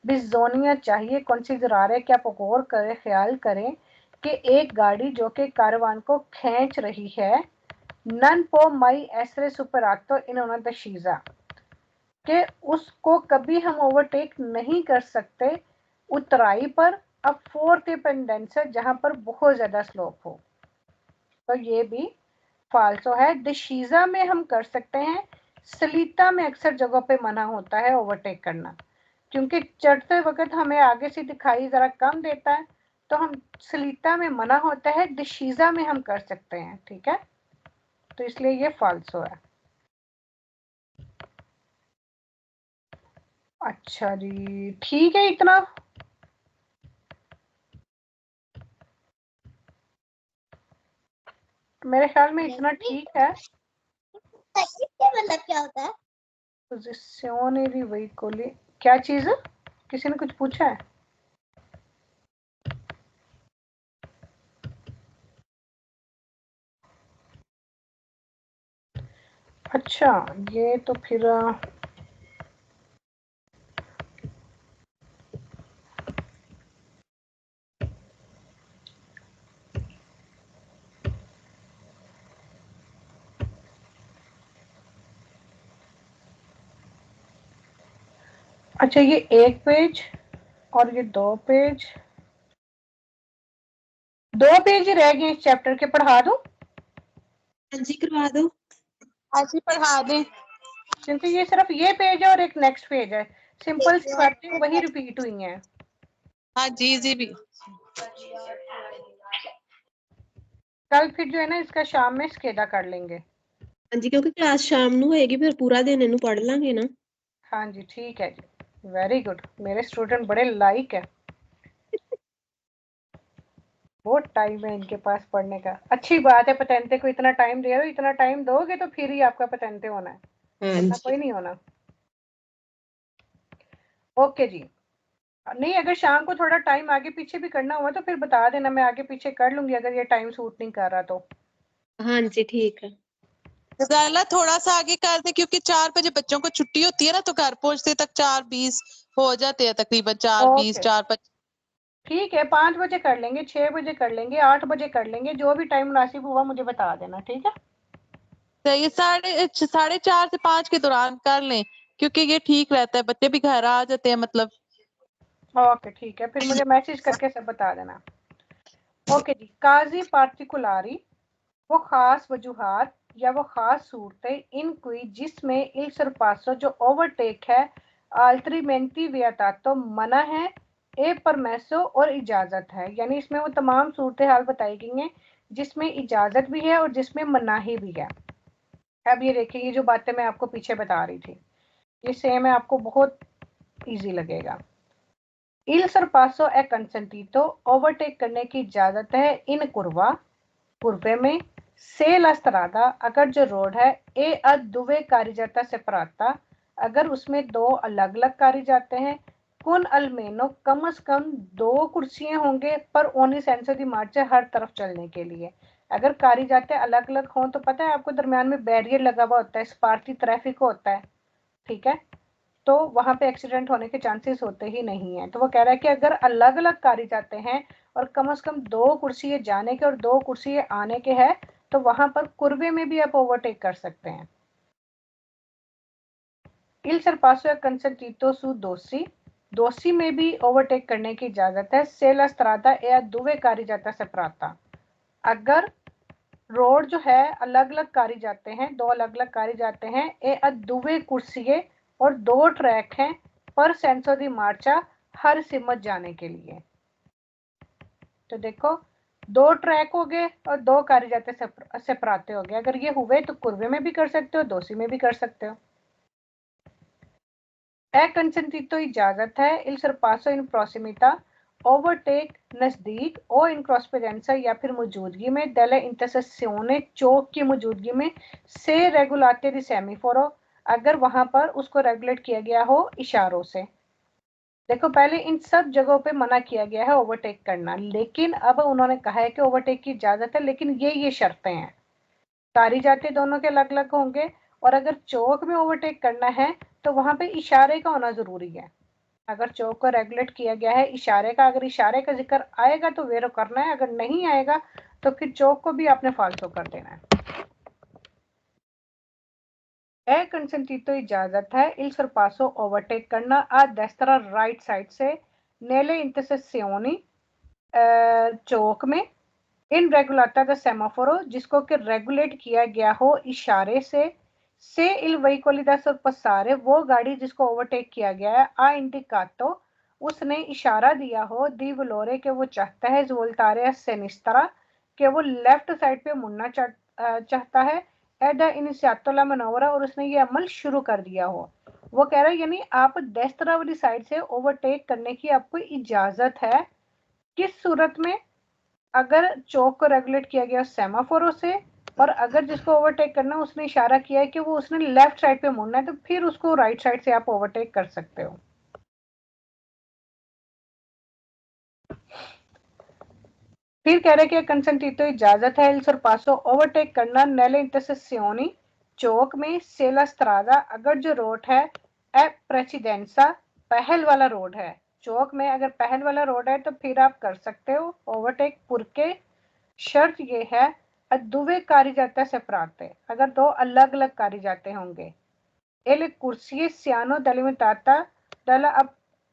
बिजोनिया चाहिए कंसीडरारे कि आप गौर करें, ख्याल करें कि एक गाड़ी जो कि कारवान को खींच रही है नन पो मई एसरे सुपरातो इन्होंने दशीजा, कि उसको कभी हम ओवरटेक नहीं कर सकते उतराई पर अब फोर्थ पेंडेंस है जहां पर बहुत ज्यादा स्लोप हो, तो ये भी फाल्सो है। दशीजा में हम कर सकते हैं, सलीता में अक्सर जगहों पे मना होता है ओवरटेक करना, क्योंकि चढ़ते वक्त हमें आगे से दिखाई जरा कम देता है, तो हम सलीता में मना होता है, दशीजा में हम कर सकते हैं, ठीक है, तो इसलिए ये फाल्सो है। अच्छा जी, ठीक है, इतना मेरे ख्याल में इतना ठीक है। मतलब क्या होता है? पोजीशोने दी वेहिकोली क्या चीज है? किसी ने कुछ पूछा है? अच्छा, ये तो फिर अच्छा, ये एक पेज और ये 2 पेज, 2 पेज ही रह गए इस चैप्टर के, पढ़ा दूं? हाँ जी करवा दो। ऐसे पढ़ा दें। क्योंकि ये सिर्फ ये पेज है और एक नेक्स्ट पेज है, सिंपल सी बातें वही रिपीट हुई हैं। हाँ जी जी भी। कल फिर जो है ना इसका शाम में स्केदा कर लेंगे। हाँ जी क्योंकि क्लास शाम ਨੂੰ होएगी फिर पूरा दिन ਇਹਨੂੰ पढ़ लांगे ना। हाँ जी ठीक है जी, वेरी गुड, मेरे स्टूडेंट बड़े लाइक है, बहुत टाइम है इनके पास पढ़ने का। अच्छी बात है, पतेंते को इतना टाइम दे रहे हो, इतना टाइम दोगे तो फिर ही आपका पतेंते होना है, हाँ वरना जी कोई नहीं होना। ओके जी, नहीं अगर शाम को थोड़ा टाइम आगे पीछे भी करना हुआ तो फिर बता देना, मैं आगे पीछे कर लूंगी अगर ये टाइम सूट नहीं कर रहा तो। हाँ जी ठीक है। गजाला थोड़ा सा आगे कर दे क्योंकि 4 बजे बच्चों को छुट्टी होती है ना, तो घर पहुंचते तक 4:20 हो जाते हैं तकरीबन, 4:20 ओके 4:25। ठीक है, 5 बजे कर लेंगे, 6 बजे कर लेंगे, 8 बजे कर लेंगे, जो भी टाइम मुनासिब हुआ मुझे बता देना, ठीक है। तो ये 4:30 से 5 के दौरान कर लें क्योंकि ये ठीक रहता है, बच्चे भी घर आ जाते हैं मतलब। ओके ठीक है, फिर मुझे मैसेज करके सब बता देना। ओके जी, काजी पार्टिकुलारी वो खास वजूहात या वो खास सूरतें इन कोई जिसमें इल सरपासो जो ओवरटेक है अल्टरमेंटी वियतातो मना है ए परमेसो और इजाजत है, यानी इसमें वो तमाम सूरतें हाल बताई गई हैं जिसमें इजाजत भी है और जिसमें मनाही भी है। अब ये देखिए, ये जो बातें मैं आपको पीछे बता रही थी ये सेम है, आपको बहुत इजी लगेगा। इल सरपासो ए कंसेंटीतो ओवरटेक करने की इजाजत है इन कुर्वा पूर्वे में, से ला स्त्रादा अगर जो रोड है, ए अ दुवे कारी जाता सेपराता अगर उसमें दो अलग अलग कारी जाते हैं, कुन अलमेनो कम से कम 2 कुर्सियां होंगे पर ओनी सेंसो दी मार्च हर तरफ चलने के लिए। अगर कारी जाते अलग अलग हों तो पता है आपको दरमियान में बैरियर लगा हुआ होता है, स्पार्टी ट्रैफिक होता है, ठीक है, तो वहां पे एक्सीडेंट होने के चांसेस होते ही नहीं है। तो वो कह रहा है कि अगर अलग अलग कारी जाते हैं और कम से कम 2 कुर्सी जाने के और 2 कुर्सी आने के हैं तो वहां पर कुर्वे में भी आप ओवरटेक कर सकते हैं। इल सरपासो या कंसंटीतो सु दोसी, दोसी में भी ओवरटेक करने की इजाजत है। सेला स्त्रादा या दुवे कारी जाता सेपराता अगर रोड जो है अलग अलग कारी जाते हैं, 2 अलग अलग कारी जाते हैं, ए दुवे कुर्सिये और 2 ट्रैक हैं पर सेंसो दी मार्चा हर सिमत जाने के लिए। तो देखो 2 ट्रैक हो गए और 2 कारी जाते सेपराते हो गए, अगर ये हुए तो कुर्वे में भी कर सकते हो, दोसी में भी कर सकते हो। ए कंसेंटीतो इजाजत है इल सरपासो इन प्रोसिमिता ओवरटेक नजदीक ओ इन क्रॉसपेरेंसा या फिर मौजूदगी में, डेले इंटरसेसियोने चौक की मौजूदगी में, से रेगुलाते दी सेमीफोरो अगर वहां पर उसको रेगुलेट किया गया हो इशारों से। देखो पहले इन सब जगहों पे मना किया गया है ओवरटेक करना, लेकिन अब उन्होंने कहा है कि ओवरटेक की इजाजत है, लेकिन ये शर्तें हैं। कारी जाते दोनों के अलग अलग होंगे और अगर चौक में ओवरटेक करना है तो वहां पे इशारे का होना जरूरी है। अगर चौक को रेगुलेट किया गया है इशारे का, अगर इशारे का जिक्र आएगा तो वेरो करना है, अगर नहीं आएगा तो फिर चौक को भी आपने फालतू कर देना है। ए कंसेंटीतो इजाजत है इल सरपासो ओवरटेक करना आ डेस्त्रा राइट साइड से, नेले इंटरसेसियोनी चौक में, इन रेगुलाता द सेमाफोरो जिसको कि रेगुलेट किया गया हो इशारे से इल वहीकोली दा सरपसारे वो गाड़ी जिसको ओवरटेक किया गया है, आ इंडिकातो उसने इशारा दिया हो, दी वलोरे के वो चाहता है, जोल्तारे सेनिस्त्रा कि वो लेफ्ट साइड पे मुड़ना चाहता है, एडा इनिशियातोला मनोवरा और उसने ये अमल शुरू कर दिया हो। वो कह रहा है यानी आप डेस्त्रा वाली साइड से ओवरटेक करने की आपको इजाजत है, किस सूरत में, अगर चौक को रेगुलेट किया गया सेमाफोरों से और अगर जिसको ओवरटेक करना उसने इशारा किया है कि वो उसने लेफ्ट साइड पे मुड़ना है तो फिर उसको राइट साइड से आप ओवरटेक कर सकते हो। फिर कह रहे कि कंसेंटीतो इजाजत है इल सरपासो ओवरटेक करना नेले इंटरसेसियोनी चौक में, सेला स्त्रादा अगर जो रोड है ए प्रेसिडेंसा पहल वाला रोड है, चौक में अगर पहल वाला रोड है तो फिर आप कर सकते हो ओवरटेक पुरके। शर्त ये है दुवे कारी जाते सेपराते अगर 2 अलग अलग कारी जाते होंगे, एल कुर्सी सियानो दलिमिताता दला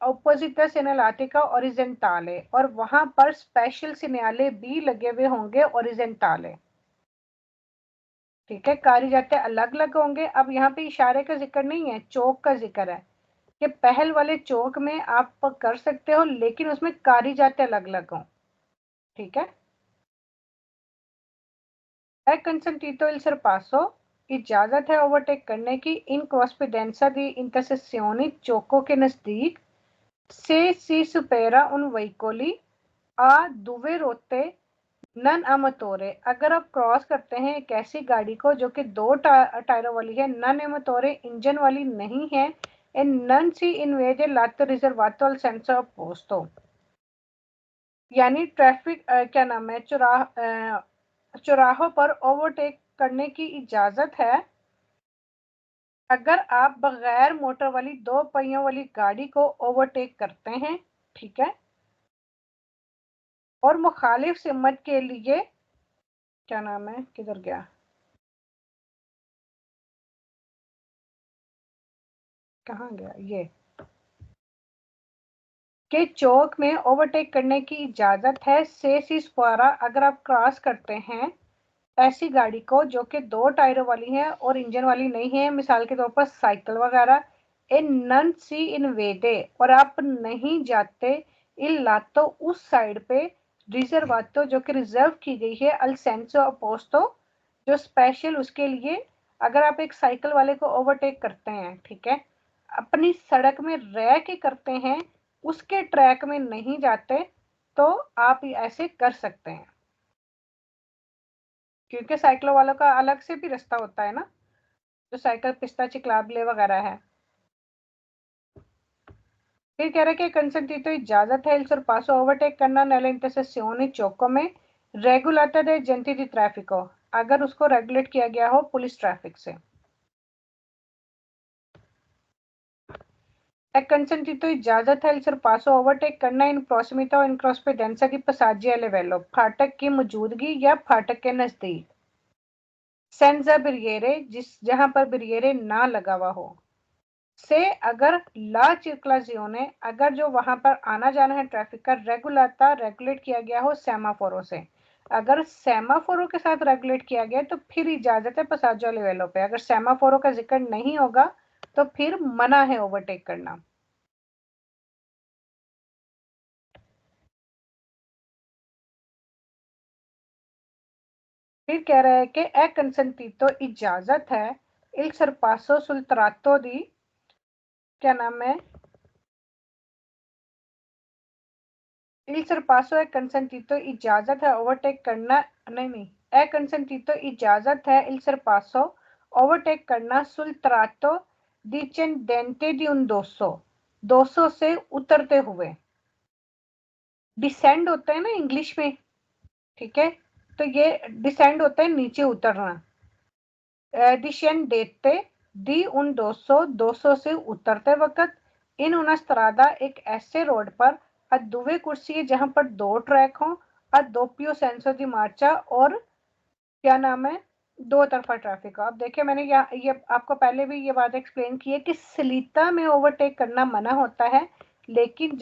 अपोजिटा सेनालाटिका ओरिजेंटाले और वहां पर स्पेशल सिनेले भी लगे हुए होंगे ओरिजेंटाले। ठीक है, कारी जाते अलग अलग होंगे। अब यहाँ पे इशारे का जिक्र नहीं है, चौक का जिक्र है कि पहल वाले चौक में आप कर सकते हो, लेकिन उसमें कारी जाते अलग अलग हों। ठीक है, consentito il sorpasso, इजाजत है ओवरटेक करने की, इन कॉस्पिडेंसा दी इंटरसेसियोनी चौकों के नजदीक, से सी सुपेरा उन वहीकोली आ दुवे रोते नन अमतोरे, अगर आप क्रॉस करते हैं एक ऐसी गाड़ी को जो कि दो टायरों वाली है, नन अमतोरे इंजन वाली नहीं है, एंड नन सी इनवेजे लातो रिजर्वातो अल सेंसो अपोस्तो, यानी ट्रैफिक क्या नाम है, चौराहों पर ओवरटेक करने की इजाजत है अगर आप बगैर मोटर वाली दो पहियों वाली गाड़ी को ओवरटेक करते हैं। ठीक है, और मुखालिफ सिमत के लिए क्या नाम है, किधर गया, कहाँ गया ये, के चौक में ओवरटेक करने की इजाजत है से सिस्पारा, अगर आप क्रॉस करते हैं ऐसी गाड़ी को जो कि दो टायरों वाली है और इंजन वाली नहीं है, मिसाल के तौर पर साइकिल वगैरह, इन नन सी इन वेदे, और आप नहीं जाते इन लातो उस साइड पे, रिजर्वातो जो कि रिजर्व की गई है, अल सेंसो अपोस्तो जो स्पेशल उसके लिए, अगर आप एक साइकिल वाले को ओवरटेक करते हैं, ठीक है, अपनी सड़क में रह के करते हैं, उसके ट्रैक में नहीं जाते, तो आप ऐसे कर सकते हैं, क्योंकि साइकिलों वालों का अलग से भी रास्ता होता है ना, जो साइकिल पिस्ता चिकलाबले वगैरह है। फिर कह रहे कि कंसेंटीतो इजाजत है il sorpasso ओवरटेक करना nelle intersezioni चौकों में रेगुलेटर दे जेंटी दी ट्रैफिको, अगर उसको रेगुलेट किया गया हो पुलिस ट्रैफिक से। कंसेंटीतो इजाजत है il sorpasso ओवरटेक करना इन प्रोसिमिटा और इन क्रॉसपेडेंसा दी पसाजी वाले वेलो, फाटक की मौजूदगी या फाटक के नजदीक, सेंजा बिरियरे जहां पर बिरियरे ना लगा हुआ हो, से अगर ला चिर्कुलाजियोने, अगर जो वहां पर आना जाना है ट्रैफिक का रेगुलेट किया गया हो सेमाफोरों से, अगर सेमाफोरों के साथ रेगुलेट किया गया तो फिर इजाजत है पसाजो लेवलों पे, अगर सेमाफोरों का जिक्र नहीं होगा तो फिर मना है ओवरटेक करना। फिर कह रहा है कि ए कंसेंटीतो इजाजत है इल सरपासो सुल्तरातो दी, क्या नाम है, il sorpasso è consentito इजाजत है ओवरटेक करना, नहीं è consentito इजाजत है il sorpasso ओवरटेक करना sul tratto discendente di un 200 से उतरते हुए, डिसेंड होता है ना इंग्लिश में, ठीक है, तो ये डिसेंड होता है नीचे उतरना, डिसेंडेते दी उन 200 से उतरते वक्त, इन una strada एक ऐसे रोड पर दुवे कुर्सी है जहां पर दो ट्रैक हों, दोppio senso di marcia, और क्या नाम है, दो तरफा ट्रैफिक। अब देखिए मैंने ये आपको पहले भी ये बात एक्सप्लेन की है कि सलीता में ओवरटेक करना मना होता है, लेकिन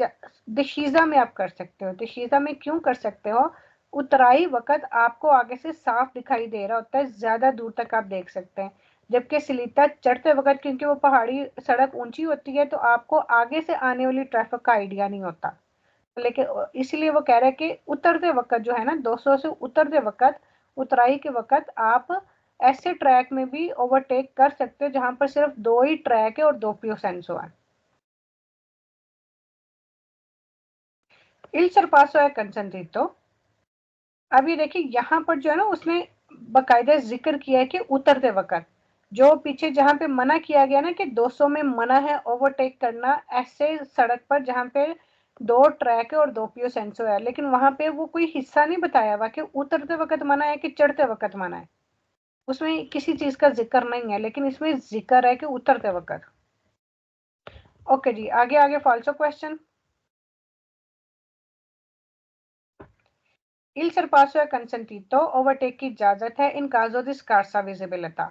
दिशीजा में आप कर सकते हो। दिशीजा में क्यों कर सकते हो, उतराई वक्त आपको आगे से साफ दिखाई दे रहा होता है, ज्यादा दूर तक आप देख सकते हैं, जबकि सलीता चढ़ते वक्त क्योंकि वो पहाड़ी सड़क ऊंची होती है तो आपको आगे से आने वाली ट्रैफिक का आइडिया नहीं होता, लेकिन इसलिए वो कह रहे हैं कि उतरते वक्त जो है ना 200 से उतरते वक्त, उतराई के वक्त आप ऐसे ट्रैक में भी ओवरटेक कर सकते हो जहां पर सिर्फ दो ही ट्रैक है और दोppio senso है। il sorpasso è consentito, अब ये देखिए यहाँ पर जो है ना उसने बाकायदा जिक्र किया है कि उतरते वक्त, जो पीछे जहां पे मना किया गया ना कि 200 में मना है ओवरटेक करना ऐसे सड़क पर जहां पे दो ट्रैक है और दोppio senso है, लेकिन वहां पे वो कोई हिस्सा नहीं बताया हुआ कि उतरते वक्त मना है कि चढ़ते वक्त मना है, उसमें किसी चीज का जिक्र नहीं है, लेकिन इसमें जिक्र है कि उतरते वक्त। ओके जी, आगे आगे फॉल्सो question. il sorpasso è consentito overtake की इजाजत है इन caso di scarsa visibilità,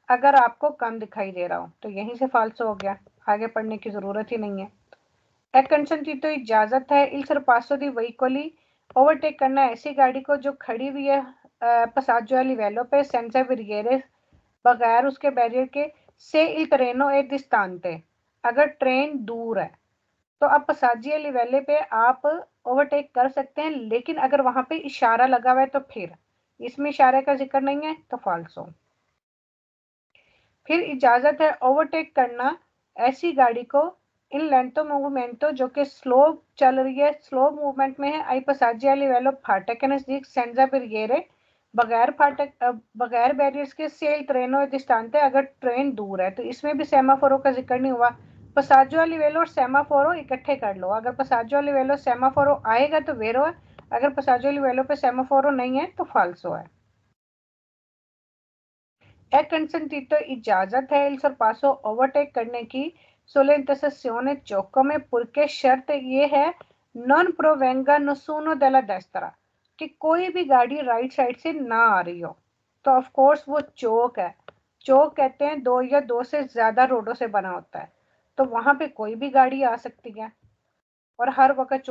अगर आपको कम दिखाई दे रहा हो, तो यहीं से फाल्सो हो गया, आगे पढ़ने की जरूरत ही नहीं है। è consentito इजाजत है il sorpasso di veicoli overtake करना ऐसी गाड़ी को जो खड़ी हुई है पसाजो वाली वेलो पे, सेंजा बिरियरे बगैर उसके बैरियर के से il treno è distante, अगर ट्रेन दूर है तो अब पसाजी ए लिवेले पे आप ओवरटेक कर सकते हैं, लेकिन अगर वहां पे इशारा लगा हुआ है तो फिर इसमें इशारे का जिक्र नहीं है तो फाल्सो। फिर इजाजत है ओवरटेक करना ऐसी गाड़ी को इन लेंटो मूवमेंटो जो कि स्लो चल रही है, स्लो मूवमेंट में है, आई पसाजी ए लिवेलो फाटक के नजदीक सेंजा बिरियरे, बगैर बैरियर्स के सेल ट्रेनों डिस्टांते, अगर ट्रेन दूर है तो इसमें भी सेमाफोरो का जिक्र नहीं हुआ। पसाजो वाली वेलो और सेमाफोरो इकट्ठे कर लो, अगर पसाजो वाली वेलो सेमाफोरो आएगा तो वेरो है, अगर पसाजो वाली वेलो पे सेमाफोरो नहीं है तो फाल्सो है। è consentito इजाजत है il sorpasso ओवरटेक करने की sulle intersezioni चौकों पुरके शर्त ये है non provenga nessuno della destra, कि कोई भी गाड़ी राइट साइड से ना आ रही हो। तो ऑफ कोर्स वो चौक है, चौक कहते हैं दो या दो से ज्यादा रोडों से बना होता है, तो वहां पे कोई भी गाड़ी आ सकती है और हर वक्त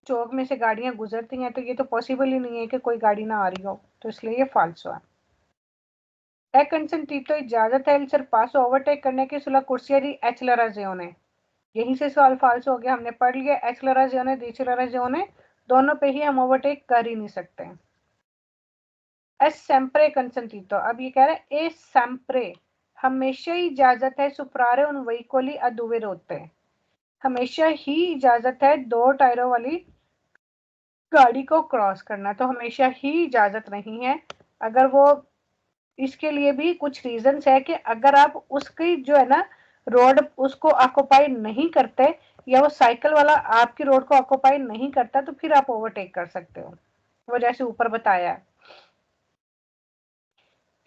चौक में से गाड़ियां गुजरती हैं, तो ये तो पॉसिबल ही नहीं है कि कोई गाड़ी ना आ रही हो, तो इसलिए ये फाल्सो है। è consentito इजाजत है il sorpasso ओवरटेक करने की sulla corsia di accelerazione, यहीं से सवाल फाल्सो हो गया, हमने पढ़ लिया एक्सेलराzione डिसेलराzione दोनों पे ही हम ओवरटेक कर ही नहीं सकते। è sempre consentito, अब ये कह रहे हैं è sempre हमेशा ही इजाजत है सुपरारे उन veicoli a due rotte, हमेशा ही इजाजत है दो टायरों वाली गाड़ी को क्रॉस करना, तो हमेशा ही इजाजत नहीं है। अगर वो इसके लिए भी कुछ रीजंस है कि अगर आप उसकी जो है ना रोड उसको ऑक्युपाई नहीं करते या वो साइकिल वाला आपकी रोड को ऑक्युपाई नहीं करता तो फिर आप ओवरटेक कर सकते हो, वो जैसे ऊपर बताया है।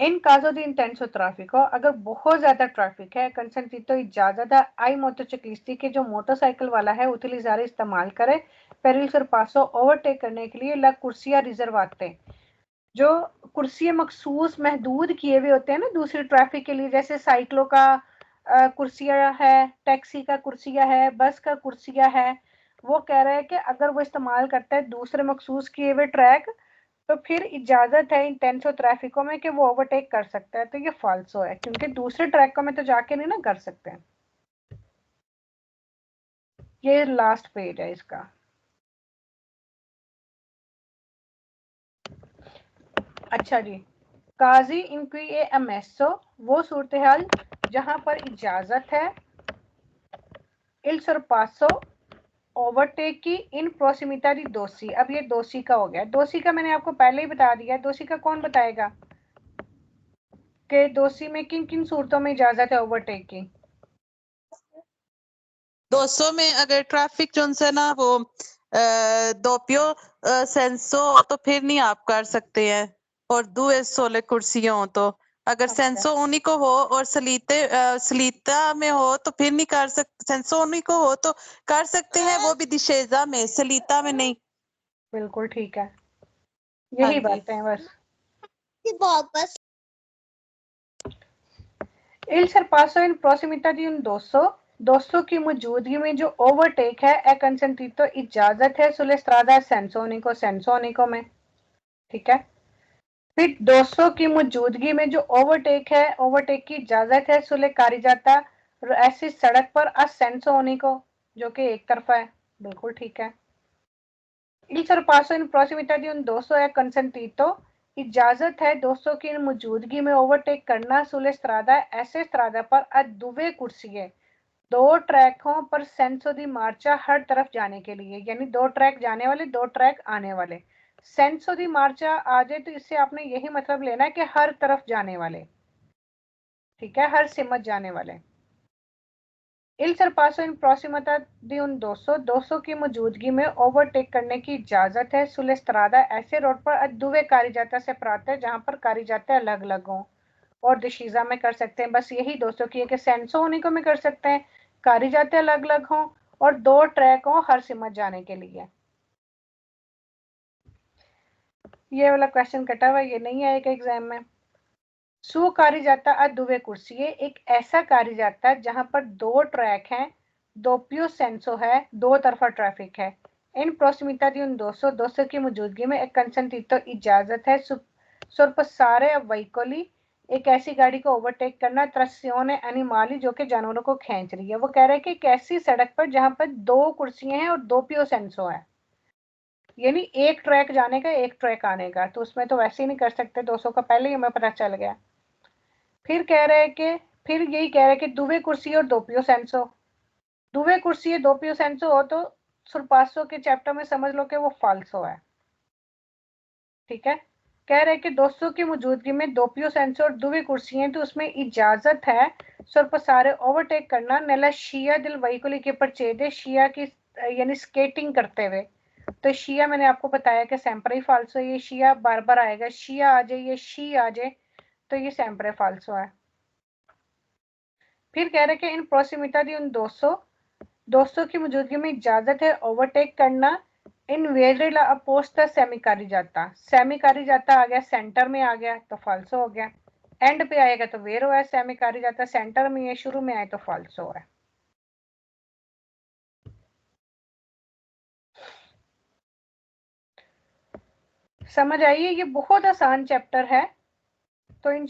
इन caso di intenso traffico, अगर बहुत ज्यादा ट्रैफिक है consentito इजाजत है आई मोटरसाइकिलिस्टी के जो मोटरसाइकिल वाला है utilizzare इस्तेमाल करे per il sorpasso ओवरटेक करने के लिए ला कुर्सियां रिजर्वाते, जो कुर्सियां मखसूस महदूद किए हुए होते हैं ना दूसरी ट्रैफिक के लिए, जैसे साइकिलों का कुर्सियां है, टैक्सी का कुर्सियां है, बस का कुर्सियां है, वो कह रहा है कि अगर वो इस्तेमाल करता है दूसरे मखसूस किए हुए ट्रैक तो फिर इजाजत है इंटेंसो ट्रैफिको में कि वो ओवरटेक कर सकता है, तो ये फाल्सो है क्योंकि दूसरे ट्रैकों में तो जाके नहीं ना कर सकते हैं। ये लास्ट पेज है इसका। अच्छा जी, काजी इंक्वी ए अमेसो वो सूरत हाल जहां पर इजाजत है इल सरपासो ओवरटेक की इन प्रोसिमिटा दी दोषी, अब ये दोषी का हो गया, दोषी का मैंने आपको पहले ही बता दिया, दोषी का कौन बताएगा कि दोषी में किन किन सूरतों में इजाजत है ओवरटेक की। 200 में अगर ट्रैफिक जो है ना वो दोपियो सेंसो तो फिर नहीं आप कर सकते हैं, और दुए सोले कुर्सियां हो तो अगर सेंसो उनिको हो और सलीता में हो तो फिर नहीं कर सकते, सेंसो उनिको हो तो कर सकते हैं, वो भी दिशेजा में, सलीता में नहीं। बिल्कुल ठीक है, यही बात है बस। Il sorpasso in prossimità di un दोस्तों की मौजूदगी में जो ओवरटेक है ए कंसेंटितो इजाजत है सुले स्ट्रादा सेंसोनिको में, ठीक है। फिर दोस्तों की मौजूदगी में जो ओवरटेक है, ओवरटेक की इजाजत है सुले कारिजाता ऐसी सड़क पर असेंसोनिको जो कि एक तरफा है, बिल्कुल ठीक है। Il sorpasso in prossimità di un è consentito इजाजत है दोस्तों की मौजूदगी में ओवरटेक करना सुले स्ट्रादा ऐसे स्ट्रादा पर दुवे कुर्सिये दो ट्रैकों पर सेंसो दी मार्चा हर तरफ जाने के लिए, यानी दो ट्रैक जाने वाले दो ट्रैक आने वाले, सेंसो दी मार्चा आ जाए तो इससे आपने यही मतलब लेना है कि हर तरफ जाने वाले, ठीक है, हर सिमत जाने वाले। Il sorpasso in prossimità di un 200 की मौजूदगी में ओवरटेक करने की इजाजत है सुले स्ट्रादा ऐसे रोड पर दुवे कारिजाता से प्राप्त है जहां पर कारिजाते अलग अलग हों, और डिशीजा में कर सकते हैं, बस यही 200 की है कि सेंसो होने को में कर सकते हैं, कारिजाते अलग अलग हों और दो ट्रैक हों हर सिमत जाने के लिए। ये वाला क्वेश्चन कटा हुआ, ये नहीं आएगा एग्जाम में। सु कारिजाता दुवे कुर्सी, एक ऐसा कारिजाता जहां पर दो ट्रैक हैं, दोपियो सेंसो है, दो तरफा ट्रैफिक है, इन प्रोसिमिटा दी उन 200 की मौजूदगी में एक कंसेंटितो इजाजत है सुरपसारे वेहिकोली एक ऐसी गाड़ी को ओवरटेक करना, त्रासियोने एनिमाली जो कि जानवरों को खींच रही है। वो कह रहे हैं कि एक ऐसी सड़क पर जहां पर 2 कुर्सियां हैं और 2 पियो सेंसो है, यानी एक ट्रैक जाने का एक ट्रैक आने का, तो उसमें तो वैसे ही नहीं कर सकते 200 का, पहले ही हमें पता चल गया। फिर कह रहे हैं कि फिर यही कह रहे हैं कि दुवे कुर्सी और 2 पियो सेंसो, दुवे कुर्सी 2 पियो सेंसो हो तो सुरपासो के चैप्टर में समझ लो कि वो फाल्सो है, ठीक है। कह रहे हैं कि दोस्तों की मौजूदगी में 2 पियो सेंसो और दुवे कुर्सी हैं, तो उसमें इजाजत है सुरपसारे ओवरटेक करना नेला शिया दिल वहीकुली के परचेदे शिया की यानी स्केटिंग करते हुए। तो शिया मैंने आपको बताया कि सेम्परे फाल्सो, ये शिया बार बार आएगा, शिया आ जाए ये शी आ जाए तो ये सेम्परे फाल्सो है। फिर कह रहे कि इन प्रोसिमिटा दी उन 200 की मौजूदगी में इजाजत है ओवरटेक करना इन वेरेला अपोस्ता सेमिकारी जाता आ गया, सेंटर में आ गया तो फाल्सो हो गया, एंड पे आएगा तो वेरो है, सेमिकारी जाता सेंटर में है, शुरू में आए तो फाल्सो है। समझ आइए, ये बहुत आसान चैप्टर है, तो इन